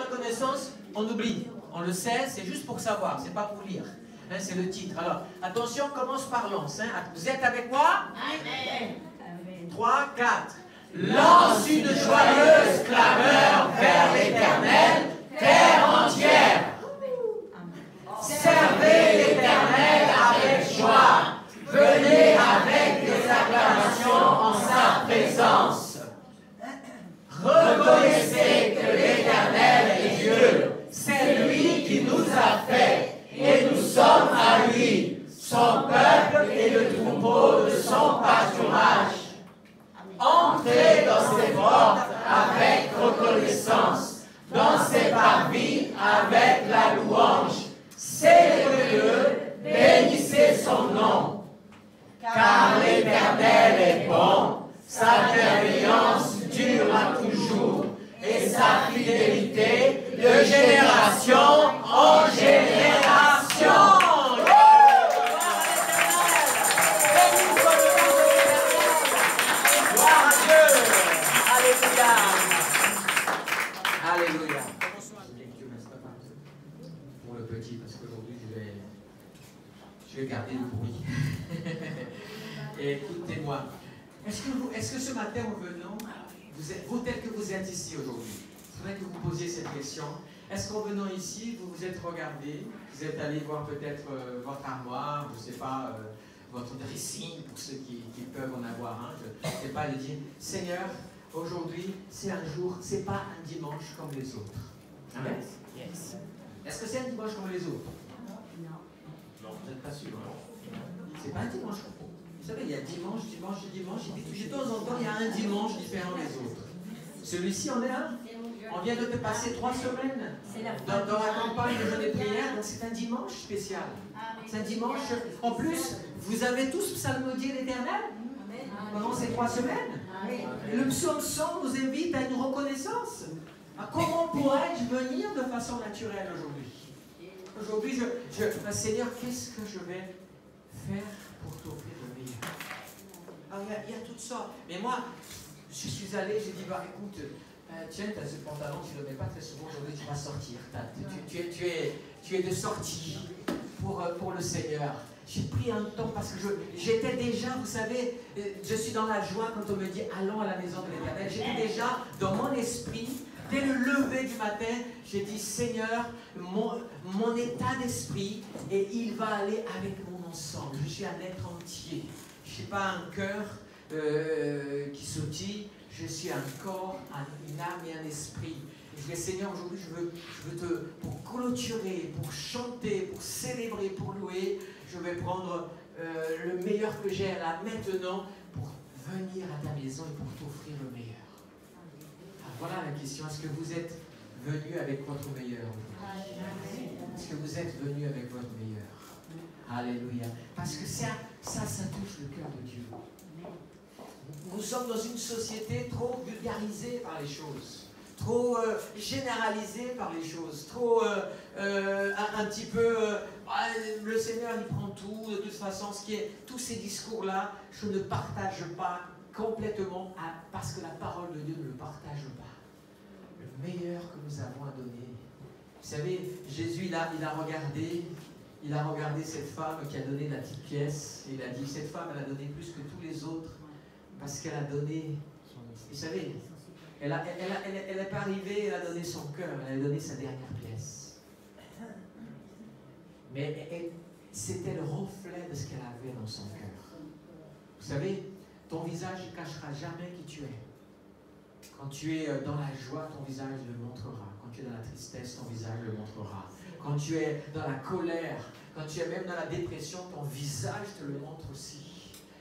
reconnaissance, on oublie. On le sait, c'est juste pour savoir, c'est pas pour lire. Hein, c'est le titre. Alors, attention, on commence par lance. Hein. Vous êtes avec moi? Amen. 3, 4. Lance une joyeuse clameur vers l'Éternel, terre entière. Servez l'Éternel avec joie. Venez avec des acclamations en sa présence. Reconnaissez que l'Éternel est Dieu. C'est lui qui nous a fait et nous sommes à lui, son peuple et le troupeau de son pâturage. Entrez dans ses portes avec reconnaissance, dans ses parvis avec la louange. Célébrez-le, bénissez son nom. Car l'Éternel est bon, sa bienveillance dure à toujours, et sa fidélité de génération en génération. Gloire à Dieu. Alléluia. Alléluia. Pour le petit, parce qu'aujourd'hui je vais garder le bruit. Et écoutez-moi, est-ce que ce matin en venant, vous tel que vous êtes ici aujourd'hui, il faudrait que vous posiez cette question. Est-ce qu'en venant ici, vous vous êtes regardé, vous êtes allé voir peut-être votre armoire, je ne sais pas, votre dressing, pour ceux qui peuvent en avoir un, je ne sais pas, de dire, Seigneur, aujourd'hui, c'est un jour, c'est pas un dimanche comme les autres. Amen. Yes. Est-ce que c'est un dimanche comme les autres? Non. Vous n'êtes pas sûr, hein? C'est pas un dimanche. Vous savez, il y a dimanche, et puis de temps en temps, il y a un dimanche différent des autres. Celui-ci en est un. On vient de te passer 3 semaines dans la campagne de jeûne et prière, donc c'est un dimanche spécial. C'est un dimanche. En plus, vous avez tous psalmodié l'Éternel pendant ces 3 semaines. Le psaume 100 nous invite à une reconnaissance. Comment pourrais-je venir de façon naturelle aujourd'hui? Aujourd'hui, Seigneur, qu'est-ce que je vais faire pour t'offrir le meilleur? Alors, il y a toutes sortes. Mais moi, je suis allé, j'ai dit, bah écoute, tiens, tu as ce pantalon, tu ne le mets pas très souvent, aujourd'hui tu vas sortir. Tu es de sortie pour le Seigneur. J'ai pris un temps parce que j'étais déjà, vous savez, je suis dans la joie quand on me dit allons à la maison de l'Éternel. J'étais déjà dans mon esprit, dès le lever du matin, j'ai dit Seigneur, mon état d'esprit, et il va aller avec mon ensemble. Je suis un être entier. Je ne suis pas un cœur qui sautille, je suis un corps, une âme et un esprit. Et je dis, Seigneur, aujourd'hui, je veux pour clôturer, pour chanter, pour célébrer, pour louer, je vais prendre le meilleur que j'ai là maintenant pour venir à ta maison et pour t'offrir le meilleur. Alors, voilà la question. Est-ce que vous êtes venu avec votre meilleur aujourd'hui? Est-ce que vous êtes venu avec votre meilleur? Alléluia. Parce que ça touche le cœur de Dieu. Nous sommes dans une société trop vulgarisée par les choses, trop généralisée par les choses, trop un petit peu, le Seigneur il prend tout, de toute façon, tous ces discours-là, je ne partage pas complètement parce que la parole de Dieu ne le partage pas. Le meilleur que nous avons à donner. Vous savez, Jésus il a regardé cette femme qui a donné la petite pièce et il a dit, cette femme elle a donné plus que tous les autres. Parce qu'elle a donné, vous savez, elle n'est pas arrivée, elle a donné son cœur, elle a donné sa dernière pièce. Mais c'était le reflet de ce qu'elle avait dans son cœur. Vous savez, ton visage ne cachera jamais qui tu es. Quand tu es dans la joie, ton visage le montrera. Quand tu es dans la tristesse, ton visage le montrera. Quand tu es dans la colère, quand tu es même dans la dépression, ton visage te le montre aussi.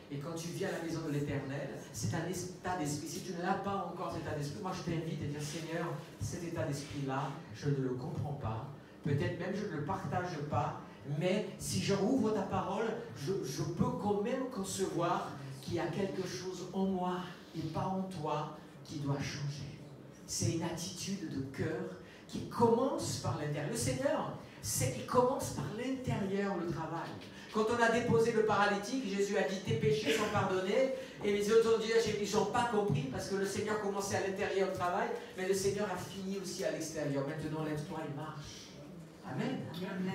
Et quand tu viens à la maison de l'Éternel, c'est un état d'esprit. Si tu ne l'as pas encore, cet état d'esprit, moi je t'invite à dire, Seigneur, cet état d'esprit-là, je ne le comprends pas. Peut-être même je ne le partage pas. Mais si je rouvre ta parole, je peux quand même concevoir qu'il y a quelque chose en moi et pas en toi qui doit changer. C'est une attitude de cœur qui commence par l'intérieur. Le Seigneur, Il commence par l'intérieur, le travail. Quand on a déposé le paralytique, Jésus a dit tes péchés sont pardonnés. Et les autres ont dit ils n'ont pas compris parce que le Seigneur commençait à l'intérieur du travail, mais le Seigneur a fini aussi à l'extérieur. Maintenant, lève-toi et marche. Amen.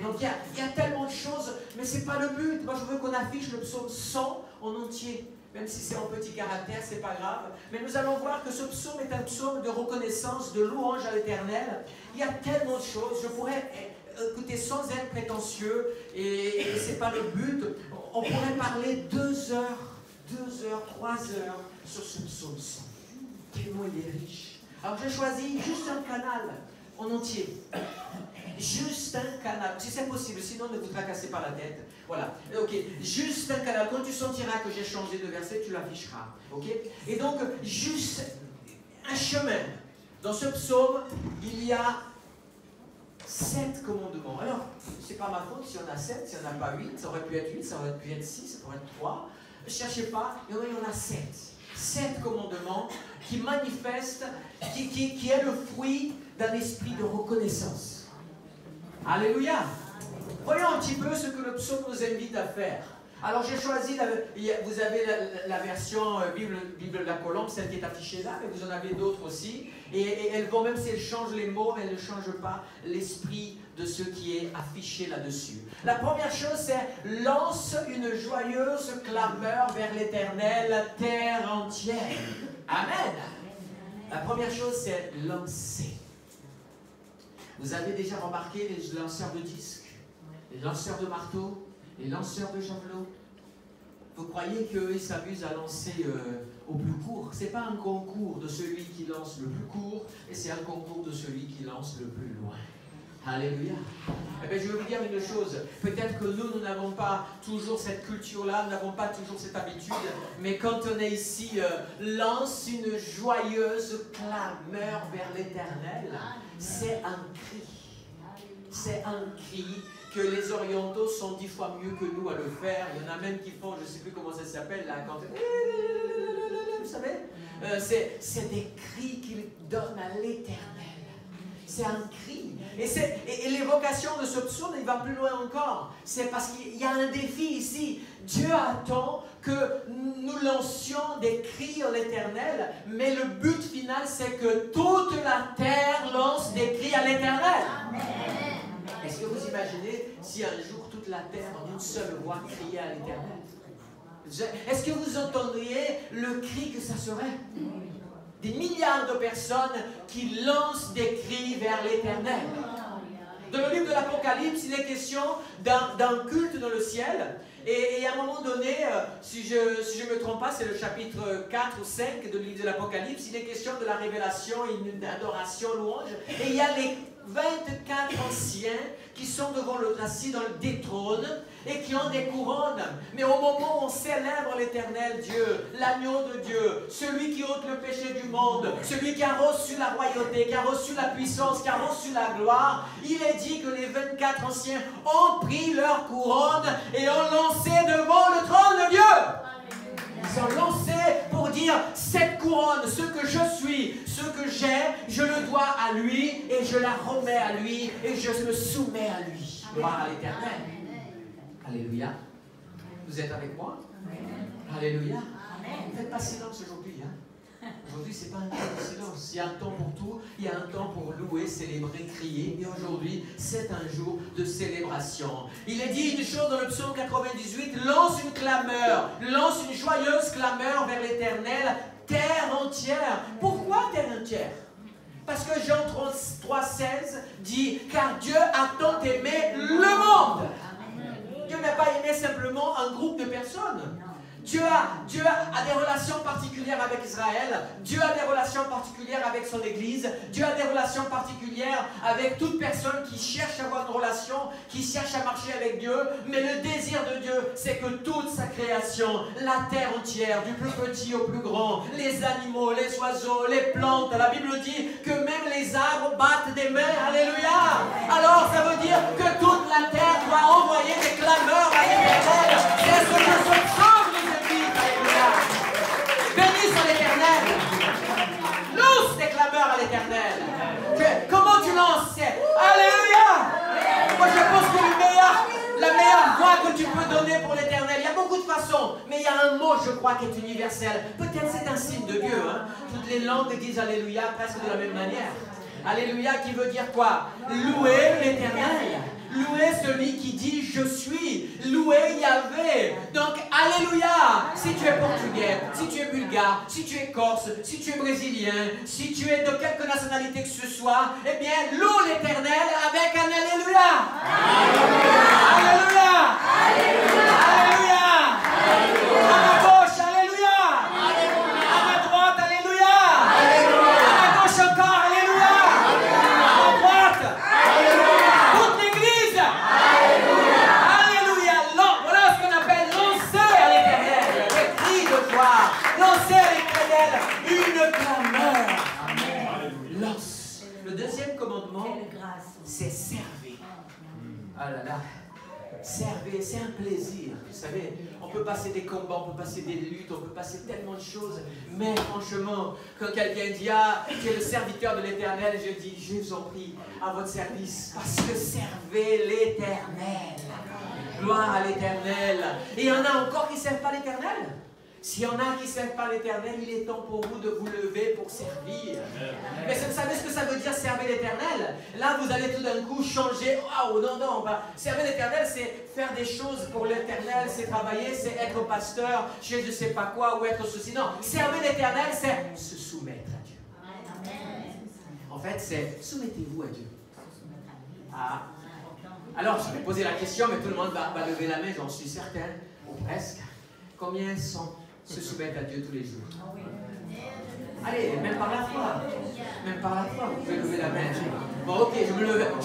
Donc il y a tellement de choses, mais ce n'est pas le but. Moi, je veux qu'on affiche le psaume 100 en entier. Même si c'est en petit caractère, ce n'est pas grave. Mais nous allons voir que ce psaume est un psaume de reconnaissance, de louange à l'Éternel. Il y a tellement de choses. Je pourrais écouter sans être prétentieux, et ce n'est pas le but. On pourrait parler 2 heures, 3 heures sur ce psaume 100. Tellement il est riche. Alors j'ai choisi juste un canal en entier. Juste un canal, si c'est possible, sinon ne vous tracassez pas la tête. Voilà, ok, juste un canal. Quand tu sentiras que j'ai changé de verset, tu l'afficheras. Ok. Et donc, juste un chemin. Dans ce psaume, il y a 7 commandements. Alors, c'est pas ma faute s'il y en a 7, s'il n'y en a pas 8, ça aurait pu être 8, ça aurait pu être 6, ça pourrait être 3. Ne cherchez pas, il y en a 7. 7 commandements qui manifestent, qui est le fruit d'un esprit de reconnaissance. Alléluia. Voyons un petit peu ce que le psaume nous invite à faire. Alors j'ai choisi, vous avez la version Bible de la Colombe, celle qui est affichée là, mais vous en avez d'autres aussi. Et elles vont, même si elles changent les mots, elles ne changent pas l'esprit de ce qui est affiché là-dessus. La première chose, c'est « Lance une joyeuse clameur vers l'Éternel, terre entière. » Amen. La première chose, c'est « lancer ». Vous avez déjà remarqué les lanceurs de disques, les lanceurs de marteaux, les lanceurs de javelots. Vous croyez qu'eux s'amusent à lancer au plus court? Ce n'est pas un concours de celui qui lance le plus court, et c'est un concours de celui qui lance le plus loin. Alléluia. Eh bien, je vais vous dire une chose. Peut-être que nous n'avons pas toujours cette culture-là, nous n'avons pas toujours cette habitude, mais quand on est ici, lance une joyeuse clameur vers l'Éternel. C'est un cri. C'est un cri que les orientaux sont 10 fois mieux que nous à le faire. Il y en a même qui font, je ne sais plus comment ça s'appelle, là, quand... Vous savez, c'est des cris qu'ils donnent à l'Éternel. C'est un cri. Et l'évocation de ce psaume, il va plus loin encore. C'est parce qu'il y a un défi ici. Dieu attend que nous lancions des cris à l'Éternel, mais le but final, c'est que toute la terre lance des cris à l'Éternel. Est-ce que vous imaginez si un jour toute la terre, en une seule voix, criait à l'Éternel? Est-ce que vous entendriez le cri que ça serait? Des milliards de personnes qui lancent des cris vers l'Éternel. Dans le livre de l'Apocalypse, il est question d'un culte dans le ciel. Et à un moment donné, si je ne me trompe pas, c'est le chapitre 4 ou 5 du livre de l'Apocalypse, il est question de la révélation, une adoration, louange. Et il y a les 24 anciens qui sont devant le assis dans des trônes et qui ont des couronnes. Mais au moment où on célèbre l'Éternel Dieu, l'agneau de Dieu, celui qui ôte le péché du monde, celui qui a reçu la royauté, qui a reçu la puissance, qui a reçu la gloire, il est dit que les 24 anciens ont pris leur couronne et ont lancé devant le trône de Dieu. Ils ont lancé pour dire, cette couronne, ce que je suis, ce que j'ai, je le dois à lui et je la remets à lui et je me soumets à lui. Gloire à l'Éternel. Alléluia. Vous êtes avec moi? Alléluia. Ne faites pas silence aujourd'hui. Aujourd'hui, ce n'est pas un temps de silence. Il y a un temps pour tout. Il y a un temps pour louer, célébrer, crier. Et aujourd'hui, c'est un jour de célébration. Il est dit une chose dans le psaume 98. Lance une clameur. Lance une joyeuse clameur vers l'Éternel. Terre entière. Pourquoi terre entière? Parce que Jean 3,16 dit « Car Dieu a tant aimé le monde ». Dieu n'a pas aimé simplement un groupe de personnes. Dieu a des relations particulières avec Israël. Dieu a des relations particulières avec son Église. Dieu a des relations particulières avec toute personne qui cherche à avoir une relation, qui cherche à marcher avec Dieu. Mais le désir de Dieu, c'est que toute sa création, la terre entière, du plus petit au plus grand, les animaux, les oiseaux, les plantes, la Bible dit que même les arbres battent des mains. Alléluia! Alors ça veut dire que toute la terre doit envoyer des clameurs à l'Éternel. C'est ce que ce psaume nous invite. Alléluia! Bénis sur l'Éternel. Lance des clameurs à l'Éternel. Comment tu lances? Alléluia! Moi je je crois, qui est universelle. Peut-être c'est un signe de Dieu. Hein. Toutes les langues disent Alléluia presque de la même manière. Alléluia qui veut dire quoi? Louer l'Éternel. Louer celui qui dit je suis. Louer Yahvé. Donc, Alléluia. Si tu es portugais, si tu es bulgare, si tu es corse, si tu es brésilien, si tu es de quelque nationalité que ce soit, eh bien, loue l'Éternel avec un Alléluia. Alléluia. Alléluia. Alléluia. Alléluia. À ma gauche, Alléluia. À ma droite, Alléluia. À ma gauche encore, Alléluia. À ma droite, Alléluia. Toute l'église, Alléluia. Voilà ce qu'on appelle lancer à l'Éternel des cris de gloire. Lancer à l'Éternel une clameur. Lance. Le deuxième commandement, c'est servir. Ah là là. Servez, c'est un plaisir. Vous savez, on peut passer des combats, on peut passer des luttes, on peut passer tellement de choses. Mais franchement, quand quelqu'un dit, ah, tu es le serviteur de l'Éternel, je dis, je vous en prie, à votre service. Parce que servez l'Éternel. Gloire à l'Éternel. Et il y en a encore qui ne servent pas l'Éternel. S'il y en a qui ne servent pas l'Éternel, il est temps pour vous de vous lever pour servir. Mais vous savez ce que ça veut dire, servir l'Éternel? Là, vous allez tout d'un coup changer. Oh non, non, servir l'Éternel, c'est faire des choses pour l'Éternel, c'est travailler, c'est être pasteur, chez je ne sais pas quoi, ou être ceci. Non, servir l'Éternel, c'est se soumettre à Dieu. En fait, c'est soumettez-vous à Dieu. Ah. Alors, je vais poser la question, mais tout le monde va lever la main, j'en suis certain, ou presque. Combien se soumettent à Dieu tous les jours? Allez, même par la foi. Même par la foi, vous pouvez lever la main. Bon, ok,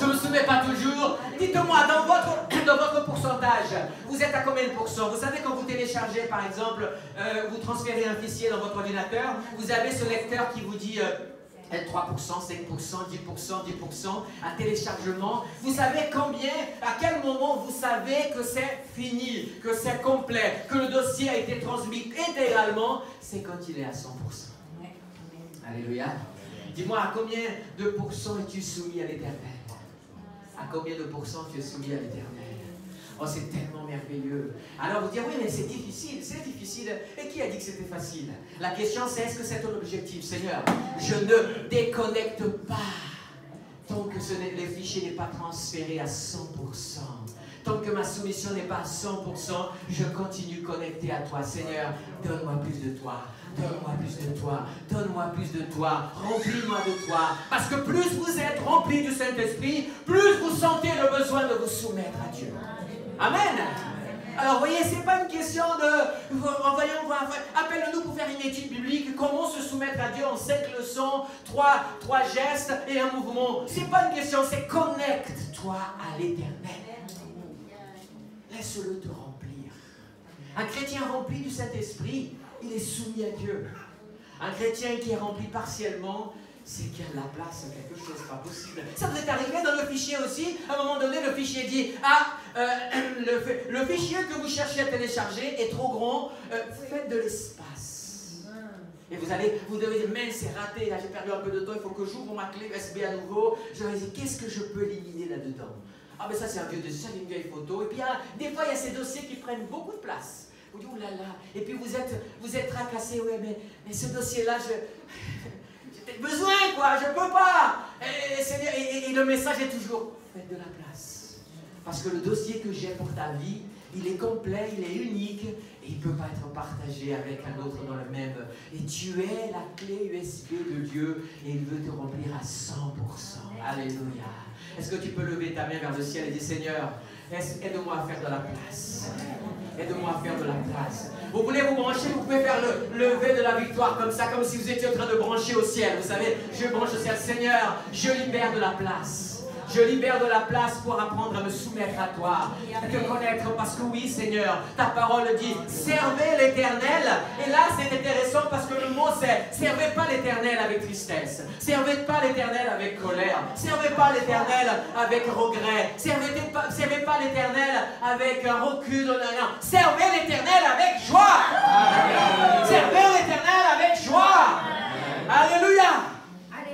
je me soumets pas toujours. Dites-moi, dans votre pourcentage, vous êtes à combien de pourcents? Vous savez, quand vous téléchargez, par exemple, vous transférez un fichier dans votre ordinateur, vous avez ce lecteur qui vous dit 3%, 5%, 10%, 10% à téléchargement. Vous savez combien, à quel moment vous savez que c'est fini, que c'est complet, que le dossier a été transmis intégralement? C'est quand il est à 100%. Alléluia. Dis-moi, à combien de pourcents es-tu soumis à l'Éternel? À combien de pourcents tu es soumis à l'Éternel? Oh, c'est tellement merveilleux. Alors vous dites, oui, mais c'est difficile, c'est difficile. Et qui a dit que c'était facile? La question, c'est est-ce que c'est ton objectif? Seigneur, je ne déconnecte pas tant que le fichier n'est pas transféré à 100%. Tant que ma soumission n'est pas à 100%, je continue connecté à toi. Seigneur, donne-moi plus de toi. Donne-moi plus de toi. Donne-moi plus de toi. Remplis-moi de toi. Parce que plus vous êtes remplis du Saint-Esprit, plus vous sentez le besoin de vous soumettre à Dieu. Amen. Alors, vous voyez, ce n'est pas une question de... Appelle-nous pour faire une étude biblique. Comment se soumettre à Dieu en 5 leçons, 3 gestes et un mouvement. Ce n'est pas une question, c'est connecte-toi à l'Éternel. Laisse-le te remplir. Un chrétien rempli du Saint-Esprit, il est soumis à Dieu. Un chrétien qui est rempli partiellement, c'est qu'il y a de la place à quelque chose, pas possible. Ça vous est arrivé dans le fichier aussi? À un moment donné, le fichier dit, le fichier que vous cherchez à télécharger est trop grand, faites de l'espace. Et vous devez dire, mais c'est raté, là j'ai perdu un peu de temps, il faut que j'ouvre ma clé USB à nouveau. Je vais dire, qu'est-ce que je peux éliminer là-dedans? Ah ben ça c'est un vieux dossier, ça c'est une vieille photo. Et puis des fois il y a ces dossiers qui prennent beaucoup de place. Vous dites, oh là là, et puis vous êtes tracassé, ouais, mais ce dossier-là, j'ai peut-être besoin, quoi, je peux pas. Et le message est toujours, faites de la place. Parce que le dossier que j'ai pour ta vie, il est complet, il est unique, et il ne peut pas être partagé avec un autre dans le même. Et tu es la clé USB de Dieu, et il veut te remplir à 100%. Alléluia. Est-ce que tu peux lever ta main vers le ciel et dire, Seigneur, aide-moi à faire de la place. Aide-moi à faire de la place. Vous voulez vous brancher, vous pouvez faire le lever de la victoire comme ça, comme si vous étiez en train de brancher au ciel. Vous savez, je branche au ciel. Seigneur, je libère de la place. Je libère de la place pour apprendre à me soumettre à toi, à te connaître, parce que oui, Seigneur, ta parole dit, servez l'Éternel. Et là, c'est intéressant parce que le mot c'est, servez pas l'Éternel avec tristesse, servez pas l'Éternel avec colère, servez pas l'Éternel avec regret, servez pas l'Éternel avec un recul, non, servez l'Éternel avec joie. Servez l'Éternel avec joie. Alléluia.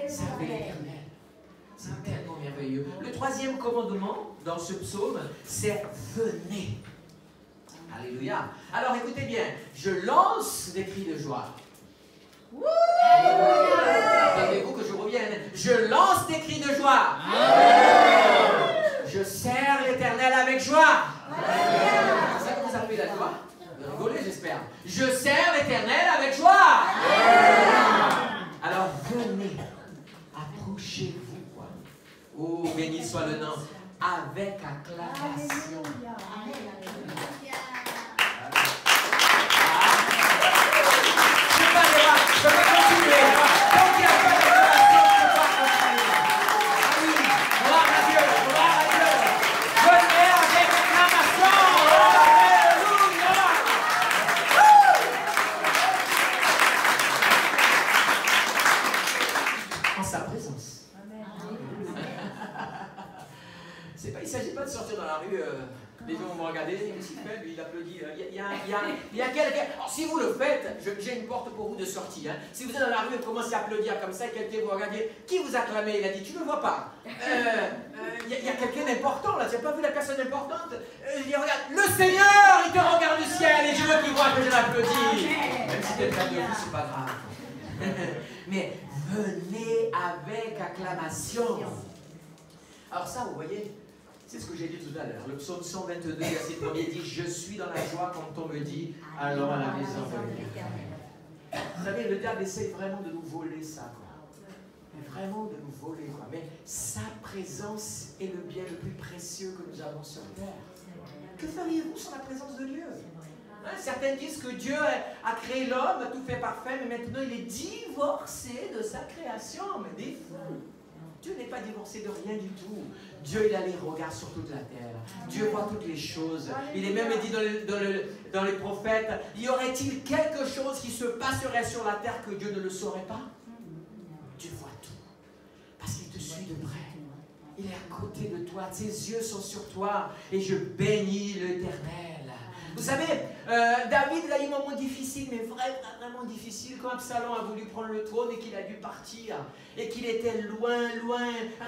Servez l'Éternel. C'est tellement merveilleux. Le troisième commandement dans ce psaume, c'est venez Alléluia. Alors écoutez bien, je lance des cris de joie. Attendez-vous que je revienne. Je lance des cris de joie. Je sers l'Éternel avec joie. C'est ça que vous appelez la joie? Vous rigolez, j'espère. Je sers l'Éternel avec joie. Alors venez, approchez-vous. Oh, béni soit le nom. Avec acclamation. Je peux continuer. Tant qu'il n'y a pas d'acclamation, je ne peux pas continuer. Ah oui, gloire à Dieu, gloire à Dieu. Venez avec acclamation. Alléluia. En sa présence. Il ne s'agit pas de sortir dans la rue. Les gens vont me regarder, qu'est-ce qu'il fait? Lui, il applaudit. Il y a quelqu'un. Alors, si vous le faites, j'ai une porte pour vous de sortie. Hein. Si vous êtes dans la rue et commencez à applaudir comme ça, quelqu'un vous regarde, qui vous a acclamé? Il a dit, tu ne le vois pas. Il y a quelqu'un d'important là, tu n'as pas vu la personne importante? Il dit, regarde, le Seigneur, il te regarde du ciel et je veux qu'il voit que je l'applaudis. Même si quelqu'un de vous, c'est pas grave. Mais venez avec acclamation. Alors ça, vous voyez, c'est ce que j'ai dit tout à l'heure. Le psaume 122, verset 1er dit « Je suis dans la joie quand on me dit « Alors à la maison de l'Éternel ». Vous savez, le diable essaye vraiment de nous voler ça. Quoi. Vraiment de nous voler. Quoi. Mais sa présence est le bien le plus précieux que nous avons sur terre. Que feriez-vous sans la présence de Dieu? Hein, certains disent que Dieu a créé l'homme, a tout fait parfait, mais maintenant il est divorcé de sa création. Mais des fous! Dieu n'est pas divorcé de rien du tout. Dieu, il a les regards sur toute la terre. Dieu voit toutes les choses. Il est même dit dans les prophètes, y aurait-il quelque chose qui se passerait sur la terre que Dieu ne le saurait pas? Dieu voit tout. Parce qu'il te suit de près. Il est à côté de toi. Ses yeux sont sur toi. Et je bénis l'Éternel. Vous savez, David a eu un moment difficile, mais vraiment difficile, quand Absalom a voulu prendre le trône et qu'il a dû partir, et qu'il était loin,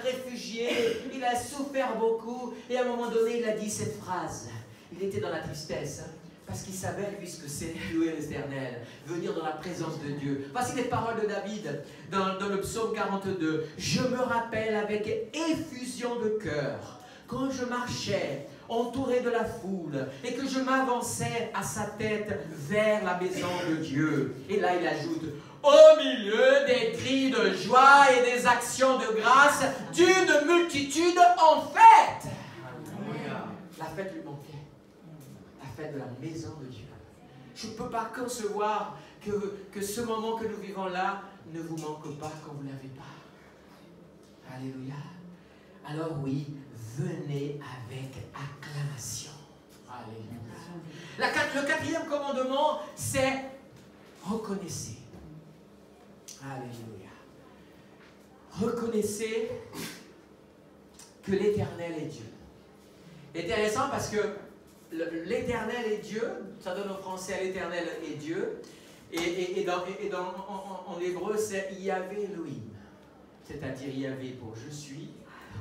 réfugié, il a souffert beaucoup, et à un moment donné, il a dit cette phrase. Il était dans la tristesse, hein, parce qu'il savait, lui, ce que c'est louer l'Éternel, venir dans la présence de Dieu. Voici les paroles de David dans le psaume 42. « Je me rappelle avec effusion de cœur, quand je marchais, entouré de la foule, et que je m'avançais à sa tête vers la maison de Dieu. » Et là, il ajoute, « Au milieu des cris de joie et des actions de grâce d'une multitude en fête. » La fête lui manquait. La fête de la maison de Dieu. Je ne peux pas concevoir que ce moment que nous vivons là ne vous manque pas quand vous ne l'avez pas. Alléluia. Alors oui, venez avec acclamation. Alléluia. Le quatrième commandement, c'est reconnaissez. Alléluia. Reconnaissez que l'Éternel est Dieu. C'est intéressant parce que l'Éternel est Dieu, ça donne au français l'Éternel est Dieu, et en hébreu c'est Yahvé Elohim, c'est-à-dire Yahvé pour je suis.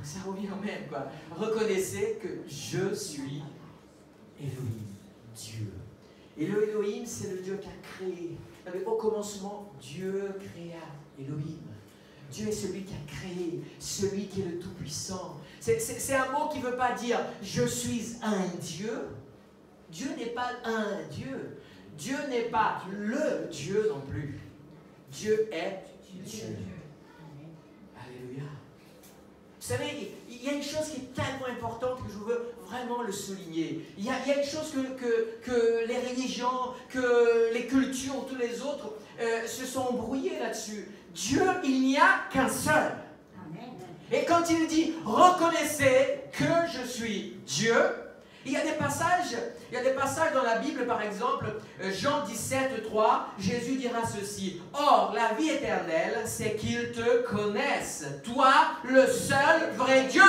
Ça revient au même, quoi. Reconnaissez que je suis Elohim, Dieu. Et le Elohim, c'est le Dieu qui a créé. Au commencement, Dieu créa Elohim. Dieu est celui qui a créé, celui qui est le Tout-Puissant. C'est un mot qui ne veut pas dire « je suis un Dieu ». Dieu n'est pas un Dieu. Dieu n'est pas le Dieu non plus. Dieu est Dieu. Alléluia. Vous savez, il y a une chose qui est tellement importante que je veux vraiment le souligner. Il y a une chose que les religions, que les cultures, tous les autres se sont embrouillés là-dessus. Dieu, il n'y a qu'un seul. Et quand il dit « reconnaissez que je suis Dieu », il y a des passages dans la Bible, par exemple, Jean 17, 3, Jésus dira ceci. « Or, la vie éternelle, c'est qu'ils te connaissent, toi, le seul vrai Dieu. »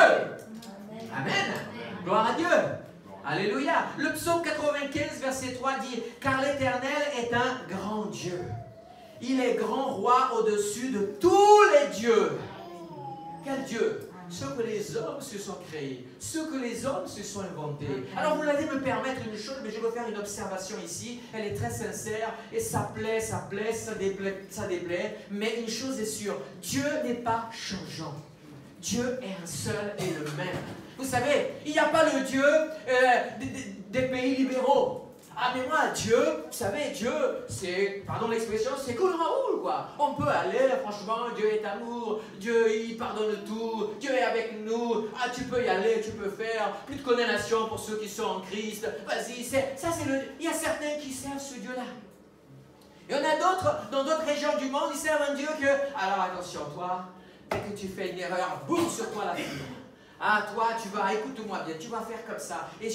Amen. Gloire à Dieu. Alléluia. Le psaume 95, verset 3 dit « Car l'Éternel est un grand Dieu. Il est grand roi au-dessus de tous les dieux. » Quel Dieu? ce que les hommes se sont créés, ce que les hommes se sont inventés. Alors vous allez me permettre une chose, mais je veux faire une observation ici, elle est très sincère, et ça plaît, ça déplaît, mais une chose est sûre, Dieu n'est pas changeant. Dieu est un seul et le même. Vous savez, il n'y a pas le Dieu des pays libéraux. Ah mais moi, Dieu, vous savez, Dieu, c'est, pardon l'expression, c'est cool Raoul, quoi. On peut aller, franchement, Dieu est amour, Dieu, il pardonne tout, Dieu est avec nous, ah tu peux y aller, tu peux faire, plus de condamnation pour ceux qui sont en Christ, vas-y, ça c'est le... Il y a certains qui servent ce Dieu-là. Il y en a d'autres, dans d'autres régions du monde, ils servent un Dieu que, alors attention, toi, dès que tu fais une erreur, boum, sur toi la foudre. Ah, toi, tu vas, écoute-moi bien, tu vas faire comme ça. Et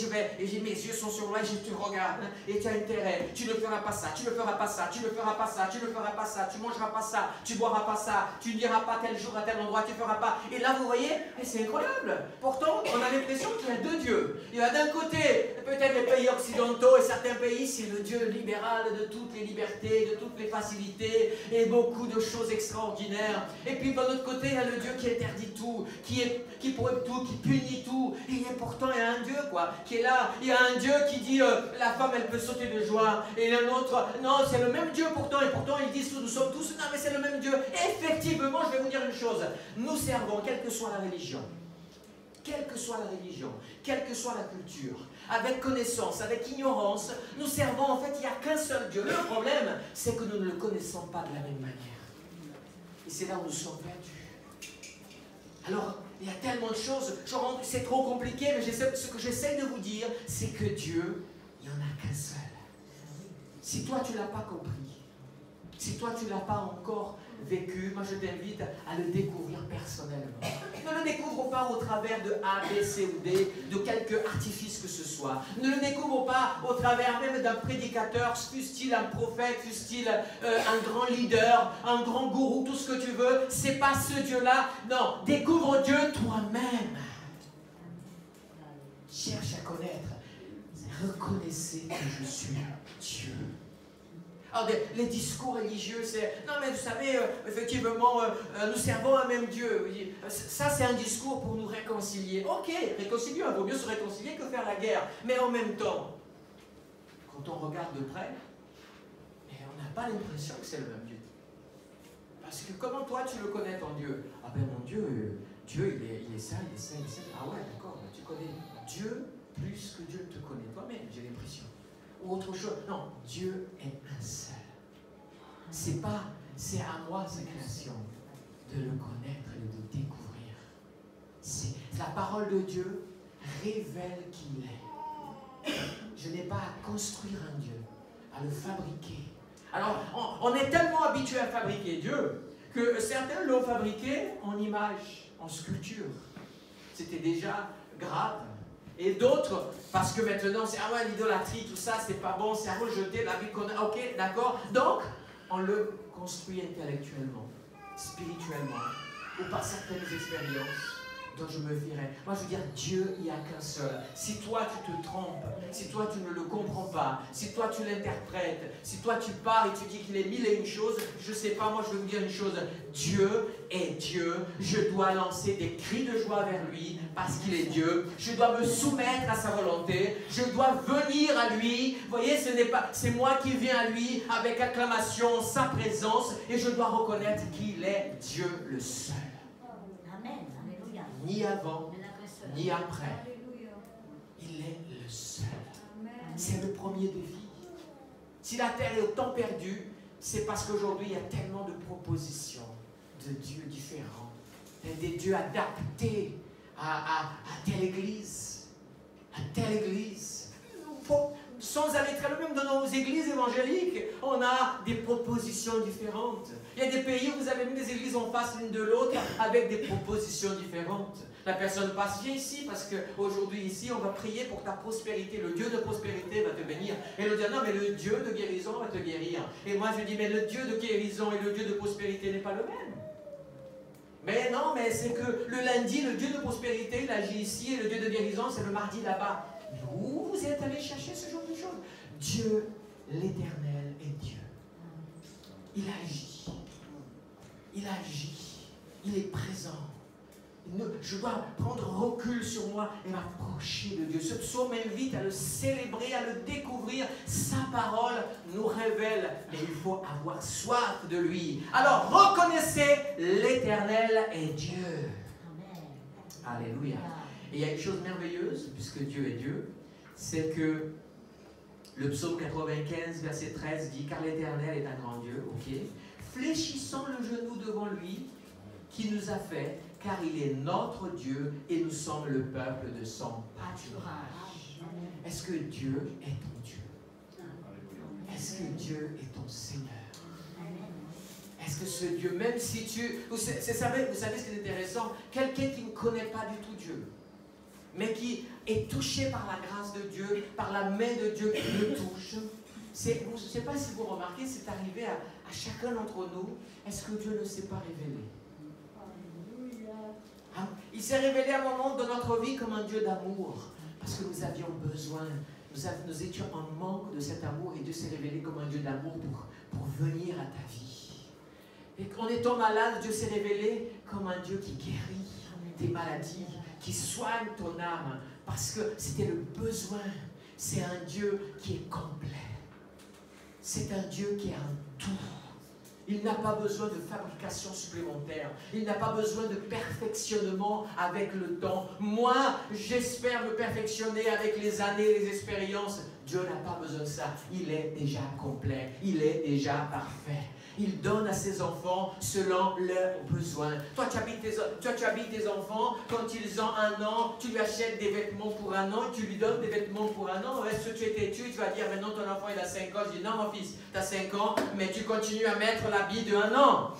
mes yeux sont sur toi et je te regarde. Et tu as intérêt, tu ne feras pas ça, tu ne feras pas ça, tu ne feras pas ça, tu ne feras pas ça, tu ne mangeras pas ça, tu ne boiras pas ça, tu ne diras pas tel jour à tel endroit, tu ne feras pas. Et là, vous voyez, c'est incroyable. Pourtant, on a l'impression qu'il y a deux dieux. Il y a d'un côté, peut-être les pays occidentaux et certains pays, c'est le Dieu libéral de toutes les libertés, de toutes les facilités et beaucoup de choses extraordinaires. Et puis, de l'autre côté, il y a le Dieu qui interdit tout, qui pourrait tout, qui punit tout, et pourtant il y a un Dieu quoi, qui est là, il y a un Dieu qui dit la femme elle peut sauter de joie, et un autre, non c'est le même Dieu pourtant, et pourtant ils disent nous sommes tous, non mais c'est le même Dieu. Effectivement, je vais vous dire une chose, nous servons, quelle que soit la religion, quelle que soit la religion, quelle que soit la culture, avec connaissance, avec ignorance, nous servons en fait, il n'y a qu'un seul Dieu. Le problème, c'est que nous ne le connaissons pas de la même manière, et c'est là où nous sommes perdus. Alors, il y a tellement de choses, c'est trop compliqué, mais ce que j'essaie de vous dire, c'est que Dieu, il n'y en a qu'un seul. Si toi, tu ne l'as pas compris, si toi, tu ne l'as pas encore vécu, moi, je t'invite à le découvrir personnellement. Ne le découvre pas au travers de A, B, C ou D, de quelque artifice que ce soit. Ne le découvre pas au travers même d'un prédicateur, fût-il un prophète, fût-il un grand leader, un grand gourou, tout ce que tu veux. C'est pas ce Dieu-là. Non, découvre Dieu toi-même. Cherche à connaître. Reconnaissez que je suis Dieu. Alors, les discours religieux, c'est... Non, mais vous savez, effectivement, nous servons un même Dieu. Ça, c'est un discours pour nous réconcilier. Ok, réconcilier, il vaut mieux se réconcilier que faire la guerre. Mais en même temps, quand on regarde de près, on n'a pas l'impression que c'est le même Dieu. Parce que comment toi, tu le connais, ton Dieu? Ah ben, mon Dieu, Dieu, il est ça, il est ça, il est ça. Ah ouais, d'accord, tu connais Dieu plus que Dieu te connaît toi-même, j'ai l'impression. Ou autre chose. Non, Dieu est un seul. C'est à moi, sa création, de le connaître et de le découvrir. La parole de Dieu révèle qui il est. Je n'ai pas à construire un Dieu, à le fabriquer. Alors, on est tellement habitué à fabriquer Dieu que certains l'ont fabriqué en image, en sculpture. C'était déjà grave. Et d'autres, parce que maintenant, c'est ah ouais, l'idolâtrie, tout ça, c'est pas bon, c'est à rejeter, la vie qu'on a, ok, d'accord. Donc, on le construit intellectuellement, spirituellement, ou par certaines expériences dont je me fierai. Moi, je veux dire, Dieu, il n'y a qu'un seul. Si toi, tu te trompes, si toi, tu ne le comprends pas, si toi, tu l'interprètes, si toi, tu parles et tu dis qu'il est mille et une choses, je ne sais pas, moi, je vais vous dire une chose. Dieu est Dieu. Je dois lancer des cris de joie vers lui parce qu'il est Dieu. Je dois me soumettre à sa volonté. Je dois venir à lui. Vous voyez, c'est moi qui viens à lui avec acclamation, sa présence, et je dois reconnaître qu'il est Dieu le seul. Ni avant, ni après. Il est le seul. C'est le premier défi. Si la terre est autant perdue, c'est parce qu'aujourd'hui, il y a tellement de propositions de dieux différents. Des dieux adaptés à telle église, à telle église. Sans aller très loin, même dans nos églises évangéliques, on a des propositions différentes. Il y a des pays où vous avez mis des églises en face l'une de l'autre avec des propositions différentes. La personne passe, viens ici parce qu'aujourd'hui ici, on va prier pour ta prospérité. Le Dieu de prospérité va te bénir. Et l'autre dit, non, mais le Dieu de guérison va te guérir. Et moi je dis, mais le Dieu de guérison et le Dieu de prospérité n'est pas le même. Mais non, mais c'est que le lundi, le Dieu de prospérité, il agit ici, et le Dieu de guérison, c'est le mardi là-bas. Mais où vous êtes allé chercher ce genre de choses? Dieu, l'Éternel, est Dieu. Il agit. Il agit. Il est présent. Je dois prendre recul sur moi et m'approcher de Dieu. Ce psaume m'invite à le célébrer, à le découvrir. Sa parole nous révèle, mais il faut avoir soif de lui. Alors reconnaissez l'Éternel est Dieu. Amen. Alléluia. Et il y a une chose merveilleuse, puisque Dieu est Dieu, c'est que le psaume 95, verset 13 dit « Car l'Éternel est un grand Dieu, ok, fléchissons le genou devant lui, qui nous a fait, car il est notre Dieu et nous sommes le peuple de son pâturage. » Est-ce que Dieu est ton Dieu? Est-ce que Dieu est ton Seigneur? Est-ce que ce Dieu, même si tu... Vous savez ce qui est intéressant? Quelqu'un qui ne connaît pas du tout Dieu, mais qui est touché par la grâce de Dieu, par la main de Dieu qui le touche. Je ne sais pas si vous remarquez, c'est arrivé à chacun d'entre nous. Est-ce que Dieu ne s'est pas révélé? Hein? Il s'est révélé à un moment de notre vie comme un Dieu d'amour, parce que nous avions besoin, nous étions en manque de cet amour, et Dieu s'est révélé comme un Dieu d'amour pour venir à ta vie. Et en étant malade, Dieu s'est révélé comme un Dieu qui guérit tes maladies, qui soigne ton âme, parce que c'était le besoin. C'est un Dieu qui est complet. C'est un Dieu qui est un tout. Il n'a pas besoin de fabrication supplémentaire. Il n'a pas besoin de perfectionnement avec le temps. Moi, j'espère me perfectionner avec les années, les expériences. Dieu n'a pas besoin de ça. Il est déjà complet. Il est déjà parfait. Il donne à ses enfants selon leurs besoins. Toi, tu habites tes enfants, quand ils ont 1 an, tu lui achètes des vêtements pour 1 an, tu lui donnes des vêtements pour 1 an. Est-ce que tu es têtu? Tu vas dire, maintenant ton enfant il a 5 ans. Je dis, non mon fils, tu as 5 ans, mais tu continues à mettre l'habit de 1 an.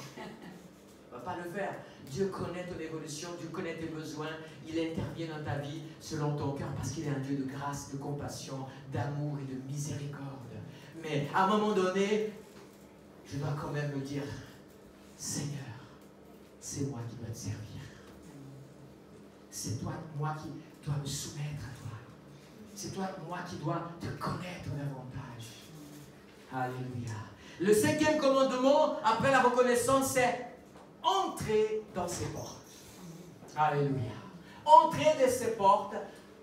On ne va pas le faire. Dieu connaît ton évolution, Dieu connaît tes besoins, il intervient dans ta vie selon ton cœur, parce qu'il est un Dieu de grâce, de compassion, d'amour et de miséricorde. Mais à un moment donné, je dois quand même me dire, Seigneur, c'est moi qui dois te servir. C'est toi, moi qui dois me soumettre à toi. C'est toi, moi qui dois te connaître davantage. Alléluia. Le 5e commandement, après la reconnaissance, c'est entrer dans ses portes. Alléluia. Entrer dans ses portes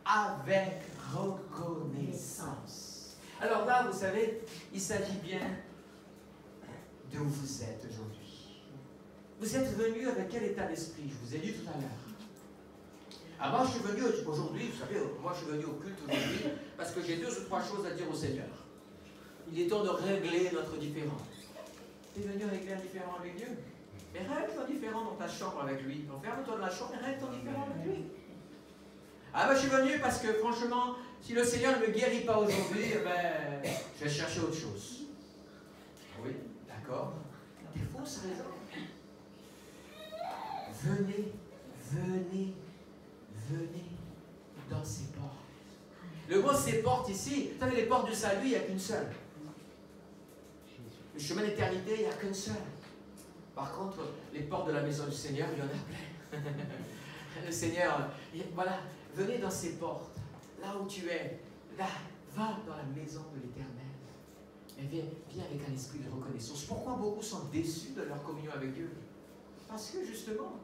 avec reconnaissance. Alors là, vous savez, il s'agit bien de où vous êtes aujourd'hui. Vous êtes venu avec quel état d'esprit? Je vous ai dit tout à l'heure. Moi, je suis venu aujourd'hui, vous savez, moi je suis venu au culte aujourd'hui parce que j'ai 2 ou 3 choses à dire au Seigneur. Il est temps de régler notre différend. Tu es venu régler un différend avec Dieu? Mais règle ton différend dans ta chambre avec lui. Ferme-toi dans la chambre et règle ton différend avec lui. Moi je suis venu parce que franchement, si le Seigneur ne me guérit pas aujourd'hui, je vais chercher autre chose. Oui. D'accord? Des fausses raisons. Venez, venez, venez dans ces portes. Le mot ces portes ici, vous savez, les portes du salut, il n'y a qu'une seule. Le chemin d'éternité, il n'y a qu'une seule. Par contre, les portes de la maison du Seigneur, il y en a plein. Le Seigneur, voilà, venez dans ces portes. Là où tu es, là, va dans la maison de l'Éternel. Mais viens avec un esprit de reconnaissance. Pourquoi beaucoup sont déçus de leur communion avec Dieu? Parce que justement,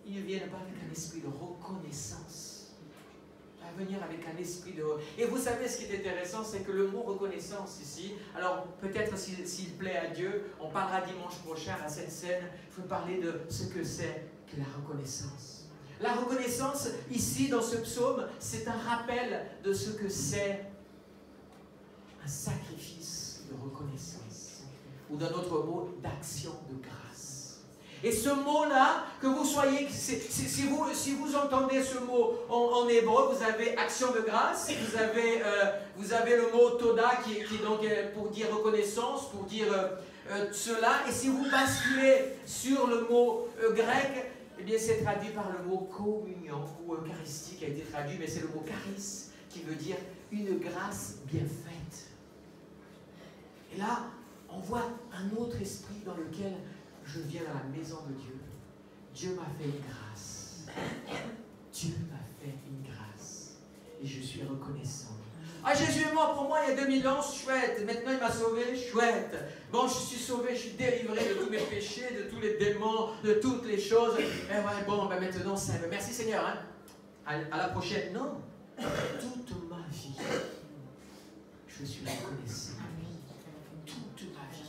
ils ne viennent pas avec un esprit de reconnaissance. À venir avec un esprit de... Et vous savez ce qui est intéressant, c'est que le mot reconnaissance ici, alors peut-être s'il plaît à Dieu, on parlera dimanche prochain à cette scène, il faut parler de ce que c'est que la reconnaissance. La reconnaissance ici dans ce psaume, c'est un rappel de ce que c'est un sacrifice de reconnaissance, ou d'un autre mot, d'action de grâce. Et ce mot-là, que vous soyez, si vous entendez ce mot en hébreu, vous avez action de grâce, vous avez le mot toda qui est donc pour dire reconnaissance, pour dire cela, et si vous basculez sur le mot grec, eh bien c'est traduit par le mot communion, ou eucharistie qui a été traduit, mais c'est le mot charis qui veut dire une grâce bien faite. Et là, on voit un autre esprit dans lequel je viens dans la maison de Dieu. Dieu m'a fait une grâce. Dieu m'a fait une grâce. Et je suis reconnaissant. Ah, Jésus est mort pour moi il y a 2000 ans, chouette. Maintenant il m'a sauvé, chouette. Bon, je suis sauvé, je suis délivré de tous mes péchés, de tous les démons, de toutes les choses. Et ouais, bon, ben maintenant ça va. Merci Seigneur. Hein. À la prochaine. Non. Toute ma vie, je suis reconnaissant. Toute ma vie.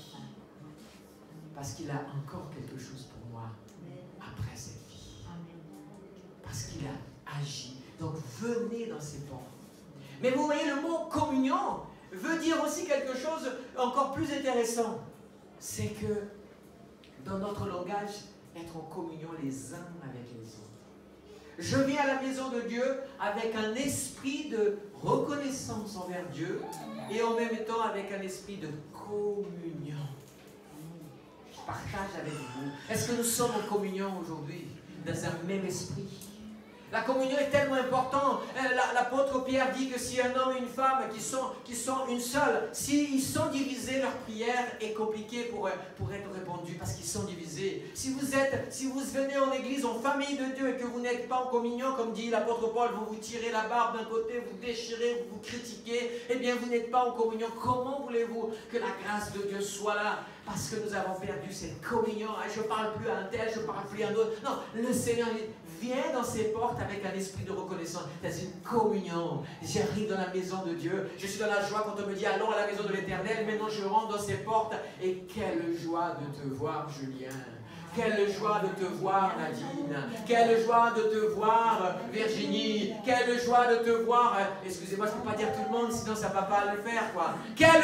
Parce qu'il a encore quelque chose pour moi après cette vie. Parce qu'il a agi. Donc venez dans ses portes. Mais vous voyez, le mot communion veut dire aussi quelque chose encore plus intéressant. C'est que dans notre langage, être en communion les uns avec les autres. Je viens à la maison de Dieu avec un esprit de reconnaissance envers Dieu et en même temps avec un esprit de communion. Je partage avec vous. Est-ce que nous sommes en communion aujourd'hui dans un même esprit? La communion est tellement importante. L'apôtre Pierre dit que si un homme et une femme qui sont une seule, s'ils sont divisés, leur prière est compliquée pour être répondue parce qu'ils sont divisés. Si vous venez en église, en famille de Dieu et que vous n'êtes pas en communion, comme dit l'apôtre Paul, vous tirez la barbe d'un côté, vous déchirez, vous critiquez, eh bien vous n'êtes pas en communion. Comment voulez-vous que la grâce de Dieu soit là? Parce que nous avons perdu cette communion. Je ne parle plus à un tel, je ne parle plus à un autre. Non, le Seigneur vient dans ses portes avec un esprit de reconnaissance. C'est une communion. J'arrive dans la maison de Dieu. Je suis dans la joie quand on me dit allons à la maison de l'Éternel. Maintenant je rentre dans ses portes. Et quelle joie de te voir, Julien. Quelle joie de te voir, Nadine. Quelle joie de te voir, Virginie. Quelle joie de te voir. Excusez-moi, je ne peux pas dire tout le monde, sinon ça ne va pas le faire, quoi. Quelle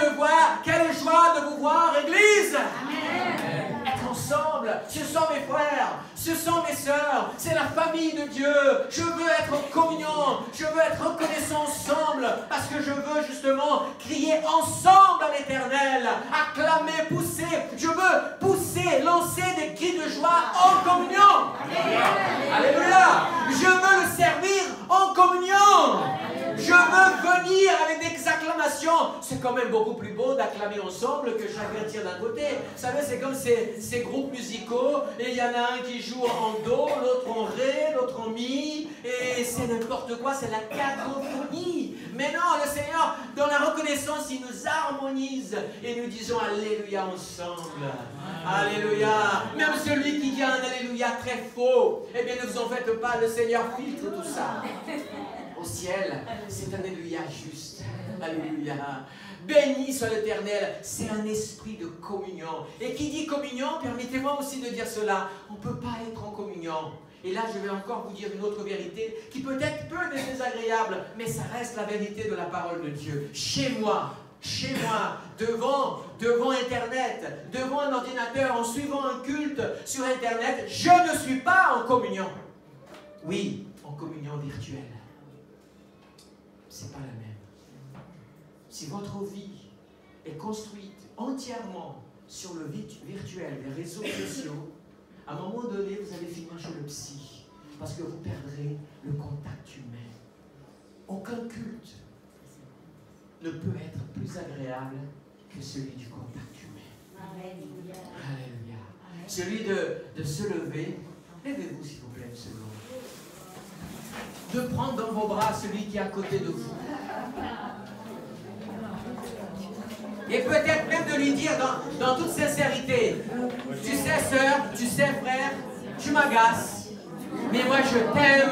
joie de vous voir, Église. Amen. Être ensemble. Ce sont mes frères. Ce sont mes sœurs. C'est la famille de Dieu. Je veux être en communion. Je veux être reconnaissant ensemble. Parce que je veux justement crier ensemble à l'Éternel. Acclamer, pousser. Je veux pousser, lancer des cris de joie en communion. Alléluia. Je veux le servir en communion. Je veux venir avec des acclamations. C'est quand même beaucoup plus beau d'acclamer ensemble que chacun tire d'un côté. Vous savez, c'est comme ces groupes musicaux. Et il y en a un qui joue en do, l'autre en ré, l'autre en mi. Et c'est n'importe quoi, c'est la cacophonie. Mais non, le Seigneur, dans la reconnaissance, il nous harmonise. Et nous disons Alléluia ensemble. Alléluia. Même celui qui dit un Alléluia très faux, eh bien ne vous en faites pas, le Seigneur filtre tout ça. Au ciel, c'est un Alléluia juste. Alléluia. Béni soit l'Éternel. C'est un esprit de communion. Et qui dit communion, permettez-moi aussi de dire cela. On ne peut pas être en communion. Et là, je vais encore vous dire une autre vérité qui peut-être peut être désagréable, mais ça reste la vérité de la parole de Dieu. Chez moi, devant Internet, devant un ordinateur, en suivant un culte sur Internet, je ne suis pas en communion. Oui, en communion virtuelle. C'est pas la même. Si votre vie est construite entièrement sur le virtuel, les réseaux sociaux, à un moment donné, vous allez finir chez le psy, parce que vous perdrez le contact humain. Aucun culte ne peut être plus agréable que celui du contact humain. Alléluia. Alléluia. Celui de se lever. Levez-vous, s'il vous plaît, une seconde. De prendre dans vos bras celui qui est à côté de vous. Et peut-être même de lui dire dans toute sincérité, tu sais sœur, tu sais frère, tu m'agaces, mais moi je t'aime,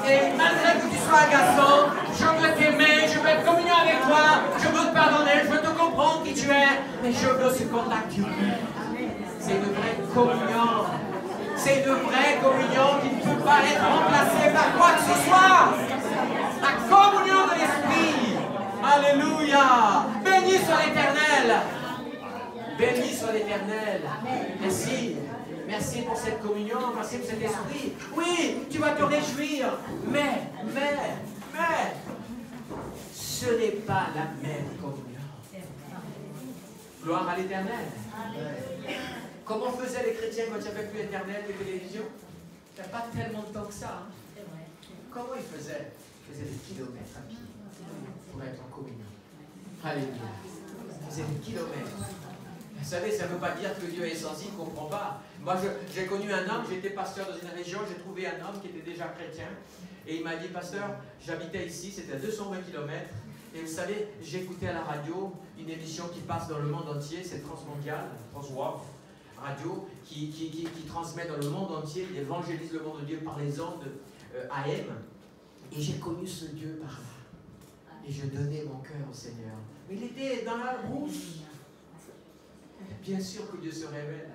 et malgré que tu sois agaçant, je veux t'aimer, je veux être communion avec toi, je veux te pardonner, je veux te comprendre qui tu es, mais je veux ce contact humain. C'est une vraie communion. C'est une vraie communion qui ne peut pas être remplacée par quoi que ce soit. La communion de l'Esprit. Alléluia. Béni soit l'Éternel. Béni soit l'Éternel. Merci. Merci pour cette communion. Merci pour cet esprit. Oui, tu vas te réjouir. Mais, ce n'est pas la même communion. Gloire à l'Éternel. Comment faisaient les chrétiens quand il n'y avait plus Internet et télévision? Il n'y a pas tellement de temps que ça. Hein? Comment ils faisaient? Ils faisaient des kilomètres à pied pour être en communion. Alléluia. Ils faisaient des kilomètres. Vous savez, ça ne veut pas dire que Dieu est sensible, il ne comprend pas. Moi, j'ai connu un homme, j'étais pasteur dans une région, j'ai trouvé un homme qui était déjà chrétien. Et il m'a dit, pasteur, j'habitais ici, c'était à 220 km. Et vous savez, j'ai écouté à la radio une émission qui passe dans le monde entier, c'est Transmondial, Transworld Radio, qui transmet dans le monde entier, il évangélise le monde de Dieu par les ondes AM. Et j'ai connu ce Dieu par là. Et je donnais mon cœur au Seigneur. Mais il était dans la brousse. Bien sûr que Dieu se révèle.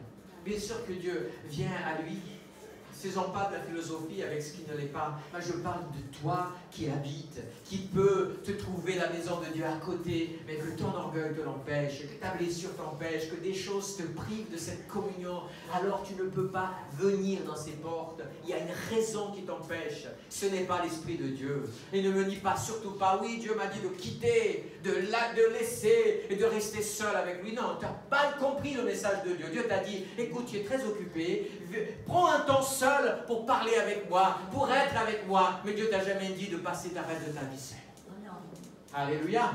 Bien sûr que Dieu vient à lui. Faisons pas de la philosophie avec ce qui ne l'est pas. Moi, je parle de toi qui habites, qui peut te trouver la maison de Dieu à côté, mais que ton orgueil te l'empêche, que ta blessure t'empêche, que des choses te privent de cette communion. Alors tu ne peux pas venir dans ces portes. Il y a une raison qui t'empêche. Ce n'est pas l'Esprit de Dieu. Et ne me dis pas, surtout pas, oui, Dieu m'a dit de quitter, de laisser et de rester seul avec lui. Non, tu n'as pas compris le message de Dieu. Dieu t'a dit, écoute, tu es très occupé, prends un temps seul pour parler avec moi, pour être avec moi. Mais Dieu t'a jamais dit de passer ta reste de ta vie seule. Alléluia.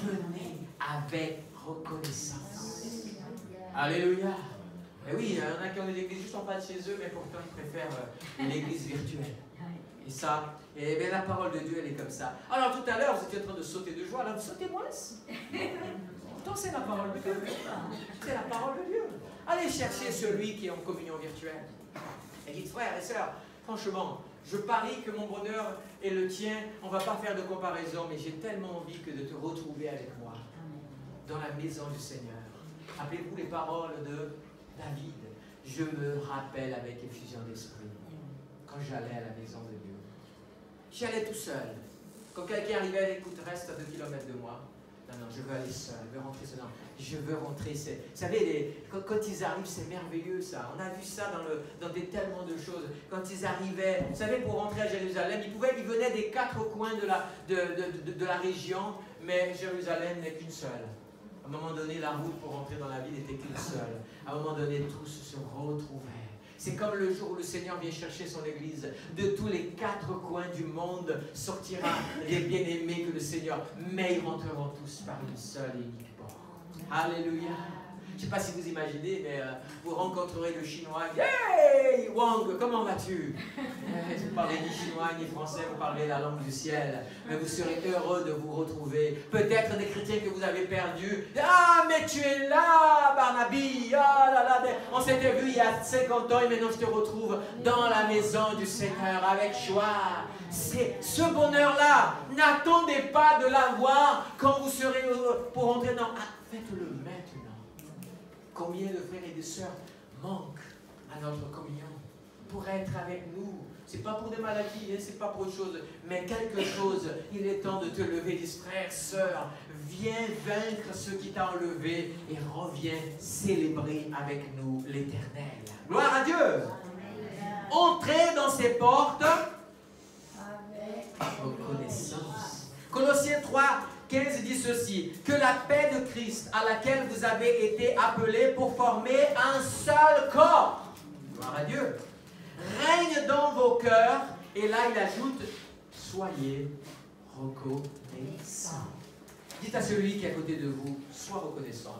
Venez avec reconnaissance. Alléluia. Et oui, il y en a qui ont des églises juste en bas de chez eux, mais pourtant ils préfèrent l'église virtuelle. Et ça, et bien la parole de Dieu, elle est comme ça. Alors tout à l'heure, vous étiez en train de sauter de joie, là vous sautez moins. Pourtant c'est la parole de Dieu. C'est la parole de Dieu. Allez chercher celui qui est en communion virtuelle. Et dites, frères et sœurs, franchement, je parie que mon bonheur est le tien. On ne va pas faire de comparaison, mais j'ai tellement envie que de te retrouver avec moi dans la maison du Seigneur. Rappelez-vous les paroles de David. Je me rappelle avec effusion d'esprit quand j'allais à la maison de Dieu. J'y allais tout seul. Quand quelqu'un arrivait, écoute, reste à 2 kilomètres de moi. Non, je veux aller seul, je veux rentrer seul. Non, je veux rentrer. Vous savez, quand ils arrivent, c'est merveilleux ça. On a vu ça dans tellement de choses. Quand ils arrivaient, vous savez, pour rentrer à Jérusalem, ils venaient des 4 coins de la région, mais Jérusalem n'est qu'une seule. À un moment donné, la route pour rentrer dans la ville n'était qu'une seule. À un moment donné, tous se retrouvaient. C'est comme le jour où le Seigneur vient chercher son Église. De tous les 4 coins du monde sortira les bien-aimés que le Seigneur. Mais ils rentreront tous par une seule et unique porte. Alléluia. Je ne sais pas si vous imaginez, mais vous rencontrerez le Chinois. Hey Wang, comment vas-tu? Vous ne parlez ni chinois ni français, vous parlez la langue du ciel. Mais vous serez heureux de vous retrouver. Peut-être des chrétiens que vous avez perdus. Ah, mais tu es là, Barnaby. Ah là là, on s'était vu il y a 50 ans et maintenant je te retrouve dans la maison du Seigneur avec joie. C'est ce bonheur-là. N'attendez pas de l'avoir quand vous serez heureux pour entrer dans. Ah, faites-le maintenant. Combien de frères et de sœurs manquent à notre communion pour être avec nous? Ce n'est pas pour des maladies, ce n'est pas pour autre chose, mais quelque chose. Il est temps de te lever, dis frères, sœurs, viens vaincre ce qui t'a enlevé et reviens célébrer avec nous l'Éternel. Gloire à Dieu! Entrez dans ces portes avec reconnaissance. Colossiens 3, 15 dit ceci, que la paix de Christ à laquelle vous avez été appelés pour former un seul corps, gloire à Dieu, règne dans vos cœurs, et là il ajoute, soyez reconnaissants. Dites à celui qui est à côté de vous, sois reconnaissant.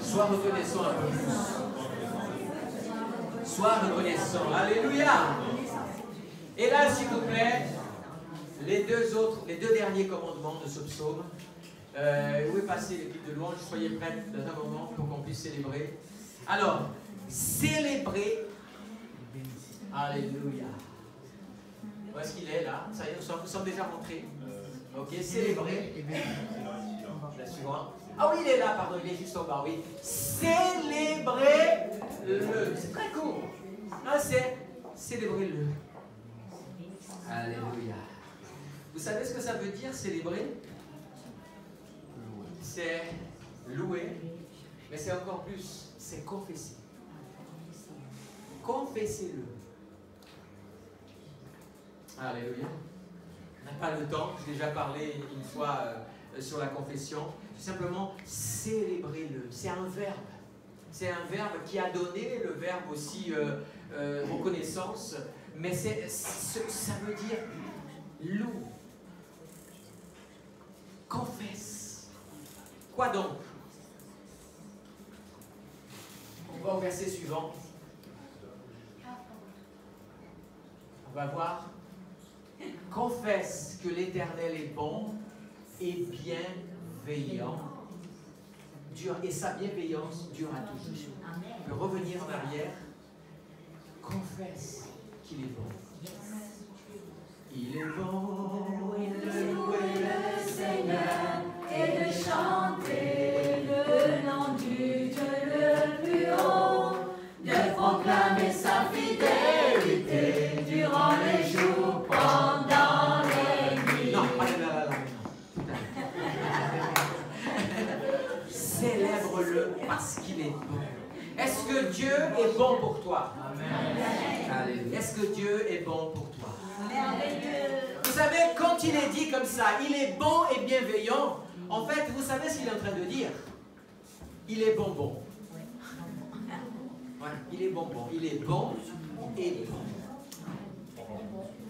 Sois reconnaissant un peu plus. Sois reconnaissant. Alléluia. Et là, s'il vous plaît, les deux derniers commandements de ce psaume. Où est passé l'équipe de louange? Soyez prêts dans un moment pour qu'on puisse célébrer. Alors, célébrer. Alléluia. Où est-ce qu'il est là? Ça y est, nous sommes déjà rentrés. Ok, célébrer. La suivante. Ah oui, il est là, pardon, il est juste en bas, oui. Célébrer-le. C'est très court. Ah, c'est célébrer-le. Alléluia. Vous savez ce que ça veut dire, célébrer? C'est louer, mais c'est encore plus, c'est confesser. Confessez-le. Alléluia. On n'a pas le temps, j'ai déjà parlé une fois sur la confession. Simplement, célébrez-le. C'est un verbe. C'est un verbe qui a donné le verbe aussi reconnaissance, mais ça veut dire loue. Confesse. Quoi donc? On va au verset suivant. On va voir Confesse que l'Éternel est bon et bienveillant. Et sa bienveillance dure à toujours. On peut revenir en arrière. Confesse qu'il est bon. Il est bon de louer le Seigneur et de chanter le nom du Dieu le plus haut, de proclamer sa fidélité durant les jours, pendant les nuits. Non, pas là. Célèbre-le parce qu'il est bon. Est-ce que Dieu est bon pour toi? Amen. Est-ce que Dieu est bon pour toi? Vous savez, quand il est dit comme ça, il est bon et bienveillant, en fait, vous savez ce qu'il est en train de dire? Il est bonbon. Ouais, il est bonbon. Il est bon et bon.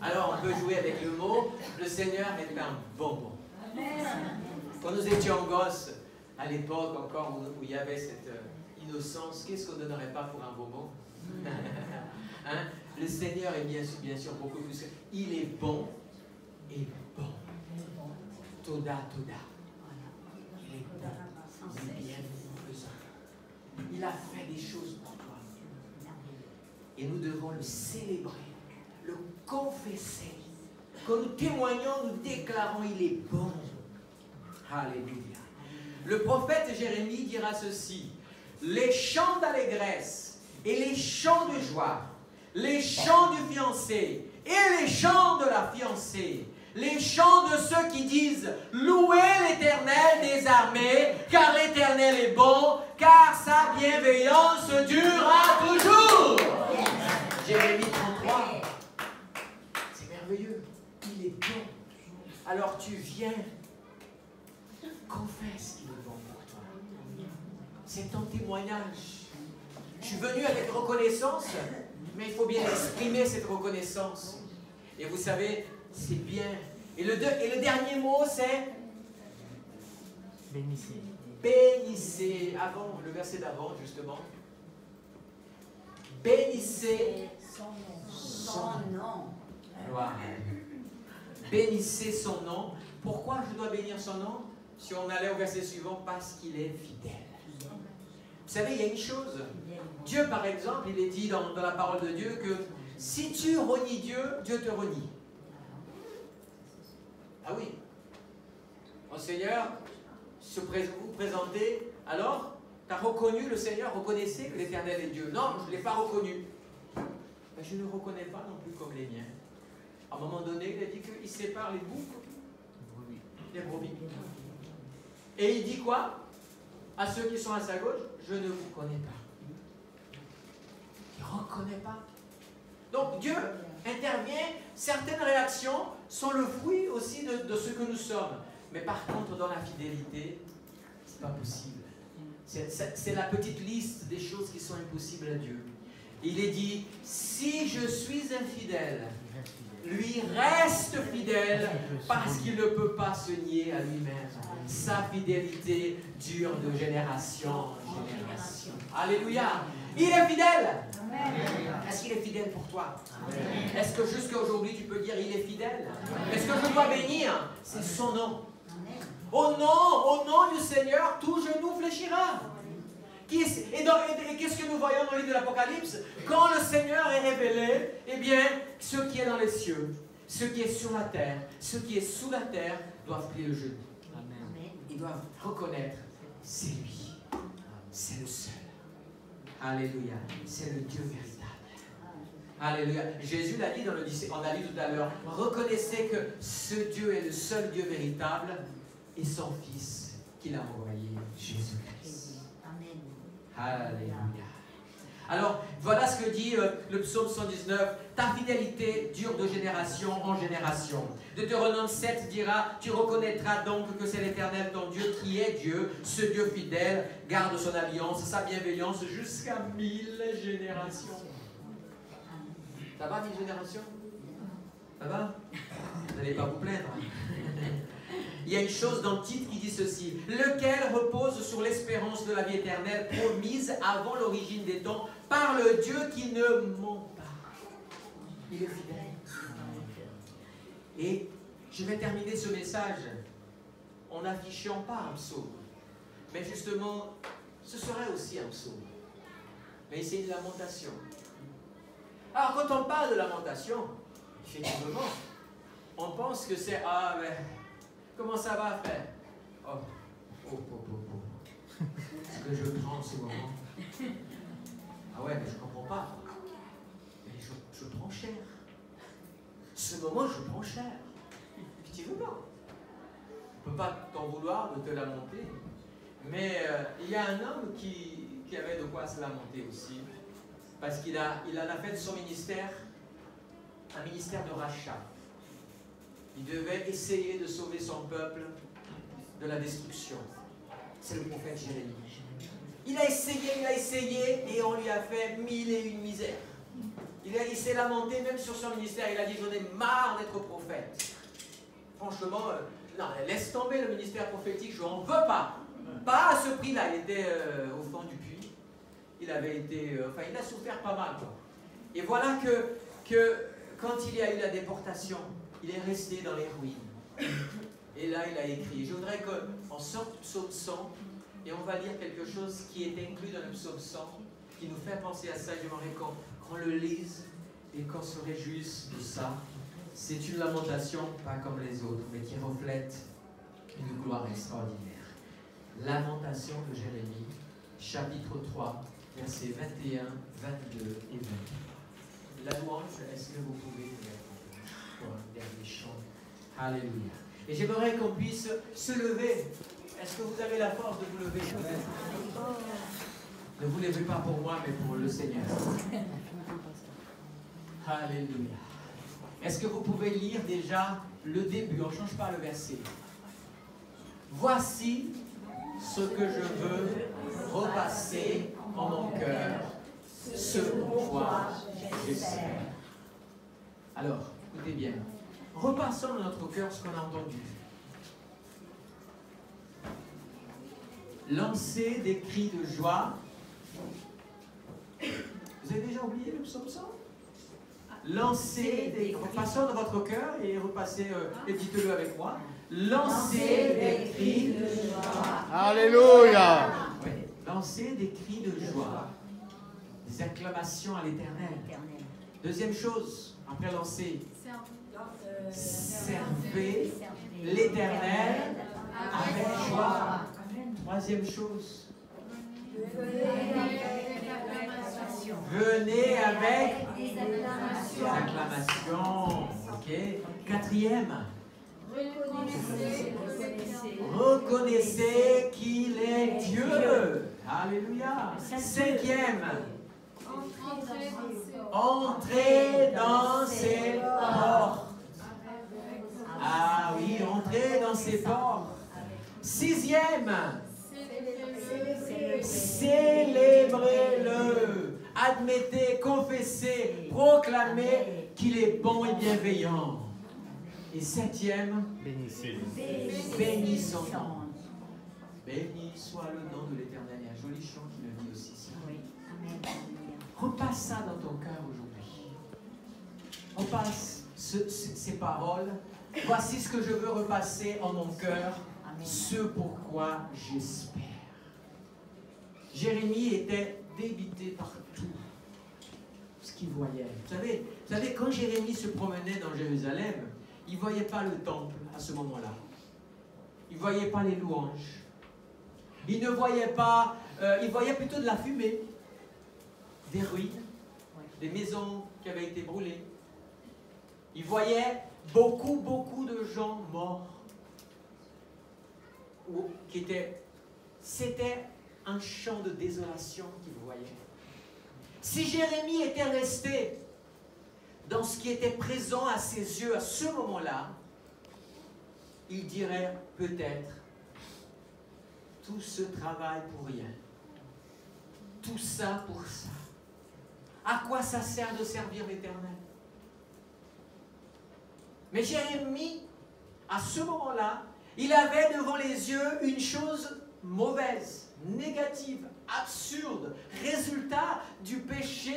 Alors, on peut jouer avec le mot, le Seigneur est un bonbon. Quand nous étions gosses, à l'époque encore où il y avait cette innocence, qu'est-ce qu'on ne donnerait pas pour un bonbon? Hein? Le Seigneur est bien sûr beaucoup plus. Il est bon et bon. Toda. Il est bon. Il est bienfaisant. Il a fait des choses pour toi. Et nous devons le célébrer, le confesser. Quand nous témoignons, nous déclarons il est bon. Alléluia. Le prophète Jérémie dira ceci: les chants d'allégresse et les chants de joie, les chants du fiancé et les chants de la fiancée, les chants de ceux qui disent « Louez l'Éternel des armées, car l'Éternel est bon, car sa bienveillance durera toujours. » Jérémie 33. C'est merveilleux. Il est bon. Alors tu viens, confesse qu'il est bon pour toi. C'est ton témoignage. Je suis venu avec reconnaissance, mais il faut bien exprimer cette reconnaissance. Et vous savez, c'est bien. Et le dernier mot, c'est bénissez. Bénissez. Avant, le verset d'avant, justement. Bénissez son nom. Gloire. Bénissez son nom. Pourquoi je dois bénir son nom? Si on allait au verset suivant, parce qu'il est fidèle. Vous savez, il y a une chose. Dieu, par exemple, il est dit dans la parole de Dieu que si tu renies Dieu, Dieu te renie. Ah oui. Mon Seigneur, vous présentez, alors, tu as reconnu le Seigneur, reconnaissez que l'Éternel est Dieu. Non, je ne l'ai pas reconnu. Mais je ne le reconnais pas non plus comme les miens. À un moment donné, il a dit qu'il sépare les boucs des brebis. Et il dit quoi? À ceux qui sont à sa gauche, je ne vous connais pas. Il ne reconnaît pas. Donc Dieu intervient, certaines réactions sont le fruit aussi de ce que nous sommes. Mais par contre, dans la fidélité, ce n'est pas possible. C'est la petite liste des choses qui sont impossibles à Dieu. Il est dit, si je suis infidèle, lui reste fidèle parce qu'il ne peut pas se nier à lui-même. Sa fidélité dure de génération en génération. Alléluia. Il est fidèle. Est-ce qu'il est fidèle pour toi? Est-ce que jusqu'à aujourd'hui tu peux dire il est fidèle? Est-ce que je dois bénir? C'est son nom. Au nom du Seigneur, tout genou fléchira. Et qu'est-ce que nous voyons dans le livre de l'Apocalypse? Quand le Seigneur est révélé, eh bien, ce qui est dans les cieux, ce qui est sur la terre, ce qui est sous la terre, doivent plier le genou. Amen. Ils doivent reconnaître, c'est lui. C'est le seul. Alléluia. C'est le Dieu véritable. Alléluia. Jésus l'a dit on l'a dit tout à l'heure. Reconnaissez que ce Dieu est le seul Dieu véritable et son Fils qu'il a envoyé, Jésus-Christ. Alléluia. Alors, voilà ce que dit le psaume 119. Ta fidélité dure de génération en génération. Deutéronome 7 dira, tu reconnaîtras donc que c'est l'Éternel ton Dieu qui est Dieu. Ce Dieu fidèle garde son alliance, sa bienveillance jusqu'à 1000 générations. Ça va, 1000 générations? Ça va? Vous n'allez pas vous plaindre. Il y a une chose dans le titre qui dit ceci: lequel repose sur l'espérance de la vie éternelle promise avant l'origine des temps par le Dieu qui ne ment pas. Il est fidèle. Et je vais terminer ce message en n'affichant pas un psaume. Mais justement, ce serait aussi un psaume. Mais c'est une lamentation. Alors, quand on parle de lamentation, effectivement, on pense que c'est « Ah, mais comment ça va, frère? Oh, oh, oh, oh, oh. Ce que je prends en ce moment. Ah ouais, mais je ne comprends pas. Mais je prends cher. Ce moment, je prends cher. Effectivement. On ne peut pas t'en vouloir de te lamenter. Mais il y a un homme qui avait de quoi se lamenter aussi. Parce qu'il en a fait de son ministère un ministère de rachat. Il devait essayer de sauver son peuple de la destruction. C'est le prophète Jérémie. Il a essayé et on lui a fait 1001 misères. Il s'est lamenté même sur son ministère. Il a dit: j'en ai marre d'être prophète. Franchement, non, laisse tomber le ministère prophétique, je n'en veux pas. Pas à ce prix-là. Il était au fond du puits. Il avait été, il a souffert pas mal, quoi. Et voilà que quand il y a eu la déportation, il est resté dans les ruines. Et là, il a écrit. Je voudrais qu'on sorte du psaume 100 et on va lire quelque chose qui est inclus dans le psaume 100, qui nous fait penser à ça. J'aimerais qu'on le lise et qu'on se réjouisse de ça. C'est une lamentation, pas comme les autres, mais qui reflète une gloire extraordinaire. Lamentation de Jérémie, chapitre 3, versets 21, 22 et 20. La louange, est-ce que vous pouvez nous mettre pour un dernier chant? Alléluia. Et j'aimerais qu'on puisse se lever. Est-ce que vous avez la force de vous lever? Ne vous levez pas pour moi, mais pour le Seigneur. Alléluia. Est-ce que vous pouvez lire déjà le début? On ne change pas le verset. Voici ce que je veux repasser en mon cœur, ce pourquoi j'espère. Alors, écoutez bien. Repassons dans notre cœur ce qu'on a entendu. Lancez des cris de joie. Vous avez déjà oublié le psaume 100? Lancez des... Repassons dans votre cœur et repassez, et dites-le avec moi. Lancez des cris de joie. Alléluia. Oui. Lancez des cris de joie. Des acclamations à l'Éternel. Deuxième chose, après lancer. Servez l'Éternel avec joie. Troisième chose. Venez avec des acclamations. Ok. Quatrième. Reconnaissez qu'il est Dieu. Alléluia. Cinquième. Entrez dans ses portes. Ah oui, entrez dans ses portes. Sixième. Célébrez-le. Admettez, confessez, proclamez qu'il est bon et bienveillant. Et septième, bénis son nom. Béni soit le nom de l'Éternel. Il y a un joli chant qui le dit aussi. Repasse ça dans ton cœur aujourd'hui. Repasse ces paroles. Voici ce que je veux repasser en mon cœur, ce pourquoi j'espère. Jérémie était débité par tout ce qu'il voyait. Vous savez, quand Jérémie se promenait dans Jérusalem, il ne voyait pas le temple à ce moment-là. Il ne voyait pas les louanges. Il ne voyait pas... il voyait plutôt de la fumée, des ruines, des maisons qui avaient été brûlées. Il voyait beaucoup de gens morts. C'était un champ de désolation qu'il voyait. Si Jérémie était resté dans ce qui était présent à ses yeux à ce moment-là, il dirait peut-être tout ce travail pour rien. Tout ça pour ça. À quoi ça sert de servir l'Éternel? Mais Jérémie, à ce moment-là, il avait devant les yeux une chose mauvaise, négative, absurde, résultat du péché,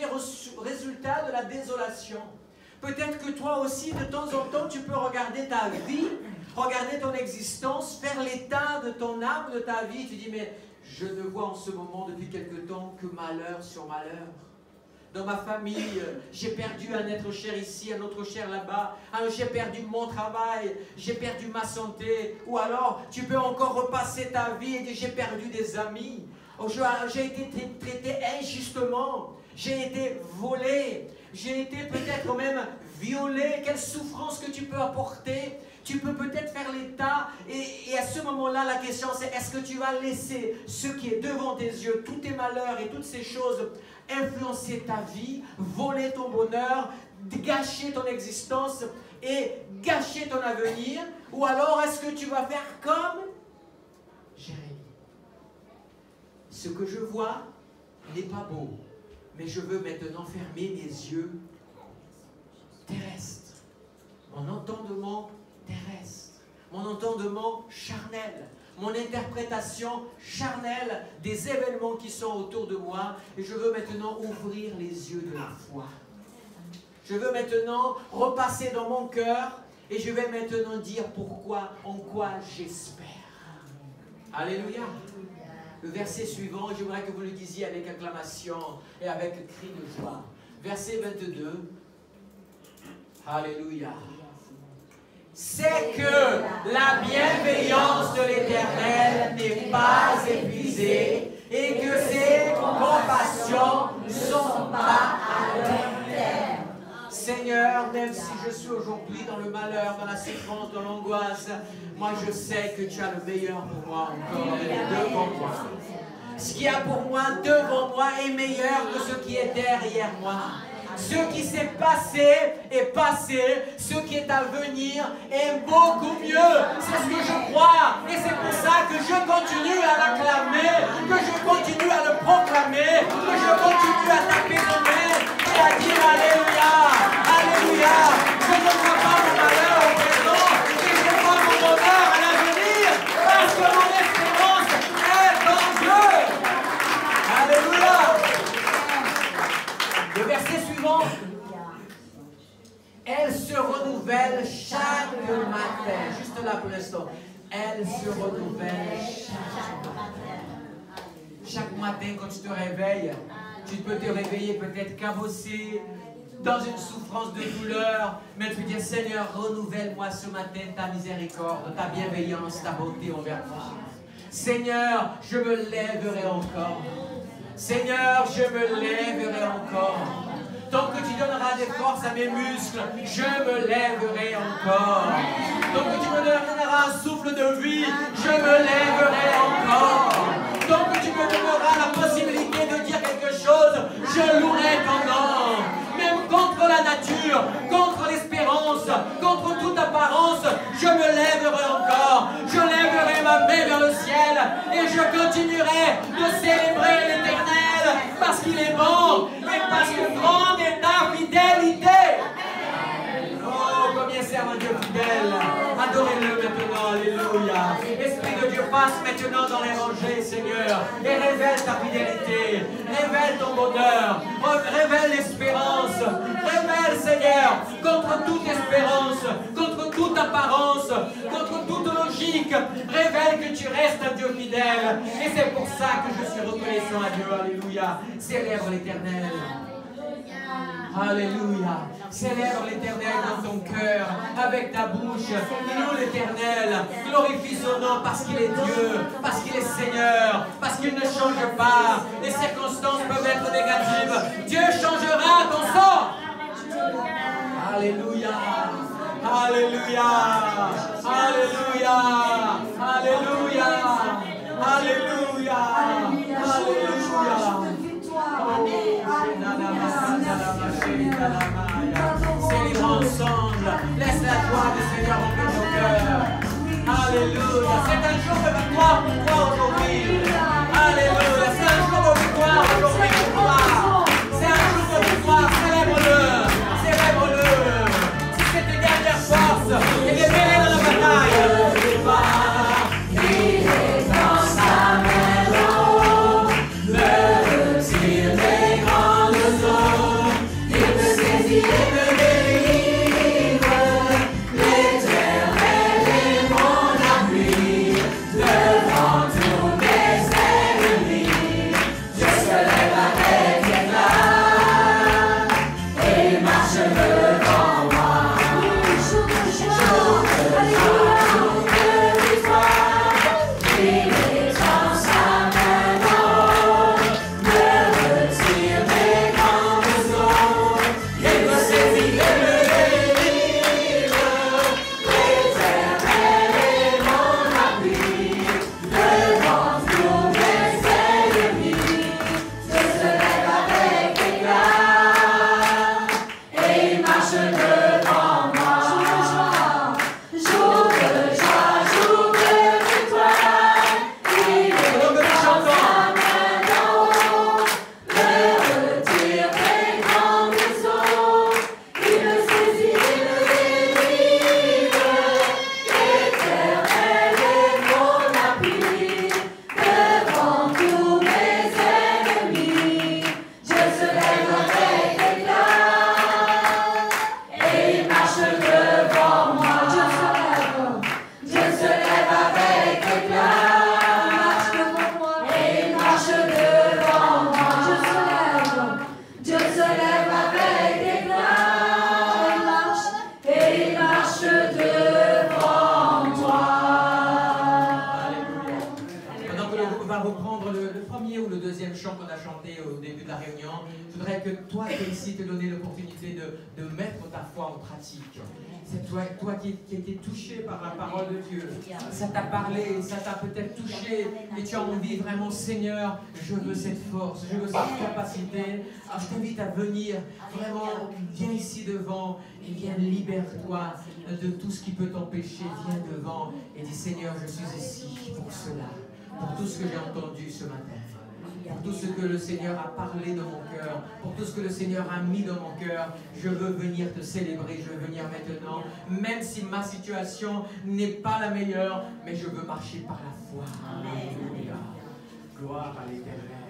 résultat de la désolation. Peut-être que toi aussi, de temps en temps, tu peux regarder ta vie, regarder ton existence, faire l'état de ton âme, de ta vie. Tu dis, mais je ne vois en ce moment, depuis quelque temps, que malheur sur malheur. Dans ma famille, j'ai perdu un être cher ici, un autre cher là-bas. J'ai perdu mon travail, j'ai perdu ma santé. Ou alors, tu peux encore repasser ta vie et dire, j'ai perdu des amis. J'ai été traité injustement. J'ai été volé. J'ai été peut-être même violé. Quelle souffrance que tu peux apporter. Tu peux peut-être faire l'état. Et à ce moment-là, la question c'est, est-ce que tu vas laisser ce qui est devant tes yeux, tous tes malheurs et toutes ces choses, influencer ta vie, voler ton bonheur, gâcher ton existence et gâcher ton avenir? Ou alors est-ce que tu vas faire comme Jérémie? Ce que je vois n'est pas beau, mais je veux maintenant fermer mes yeux terrestres, mon entendement terrestre, mon entendement charnel, mon interprétation charnelle des événements qui sont autour de moi, et je veux maintenant ouvrir les yeux de la foi. Je veux maintenant repasser dans mon cœur et je vais maintenant dire pourquoi, en quoi j'espère. Alléluia. Le verset suivant, j'aimerais que vous le disiez avec acclamation et avec cri de joie. Verset 22. Alléluia. C'est que la bienveillance de l'Éternel n'est pas épuisée et que ses compassions ne sont pas à leur terme. Seigneur, même si je suis aujourd'hui dans le malheur, dans la souffrance, dans l'angoisse, moi je sais que tu as le meilleur pour moi encore devant moi. Ce qu'il y a pour moi devant moi est meilleur que ce qui est derrière moi. Ce qui s'est passé est passé, ce qui est à venir est beaucoup mieux. C'est ce que je crois et c'est pour ça que je continue à l'acclamer, que je continue à le proclamer, que je continue à taper mon main et à dire Alléluia, Alléluia. Je ne vois pas mon malheur au présent, mais je vois mon bonheur à l'avenir parce que mon espérance est en Dieu. Alléluia. Le verset suivant, elle se renouvelle chaque matin. Juste là pour l'instant. Elle se renouvelle chaque matin. Chaque matin quand tu te réveilles, tu peux te réveiller peut-être cabossé, dans une souffrance de douleur, mais tu dis Seigneur, renouvelle-moi ce matin ta miséricorde, ta bienveillance, ta bonté envers moi. Seigneur, je me lèverai encore. Seigneur, je me lèverai encore. Tant que tu donneras des forces à mes muscles, je me lèverai encore. Tant que tu me donneras un souffle de vie, je me lèverai encore. Tant que tu me donneras la possibilité de dire quelque chose, je louerai ton nom. Même contre la nature, contre l'espérance, contre toute apparence, je me lèverai encore. Je lèverai ma main vers le ciel et je continuerai de célébrer l'Éternel parce qu'il est bon et parce que grande est ta fidélité. Oh, combien sert un Dieu fidèle. Adorez-le maintenant, alléluia. Esprit de Dieu, passe maintenant dans les rangées, Seigneur, et révèle ta fidélité, révèle ton bonheur, révèle l'espérance, révèle, Seigneur, contre toute espérance, contre toute apparence, contre toute logique, révèle que tu restes un Dieu fidèle. Et c'est pour ça que je suis reconnaissant à Dieu, alléluia. Célèbre l'Éternel. Alléluia. Célèbre l'Éternel dans ton cœur, avec ta bouche. Loue l'Éternel. Glorifie son nom parce qu'il est Dieu, parce qu'il est Seigneur, parce qu'il ne change pas. Les circonstances peuvent être négatives. Dieu changera ton sort. Alléluia. Alléluia. Alléluia. Alléluia. Alléluia. Alléluia. Célébrons ensemble. Laisse la joie du Seigneur remplir nos cœurs. Alléluia. C'est un jour de victoire pour toi aujourd'hui. Alléluia. C'est un jour de victoire aujourd'hui pour toi. C'est un jour de victoire. Célèbre-le. Célèbre-le. Si c'est tes dernières forces, et bien mets-les dans la bataille. Il me Je voudrais que toi qui es ici te donner l'opportunité de mettre ta foi en pratique. C'est toi qui étais touché par la parole de Dieu. Ça t'a parlé, ça t'a peut-être touché et tu as envie vraiment, Seigneur, je veux cette force, je veux cette capacité. Alors je t'invite à venir, vraiment, viens ici devant et viens, libère-toi de tout ce qui peut t'empêcher. Viens devant et dis, Seigneur, je suis ici pour cela, pour tout ce que j'ai entendu ce matin. Pour tout ce que le Seigneur a parlé dans mon cœur, pour tout ce que le Seigneur a mis dans mon cœur, je veux venir te célébrer, je veux venir maintenant, même si ma situation n'est pas la meilleure, mais je veux marcher par la foi. Alléluia. Gloire à l'Éternel.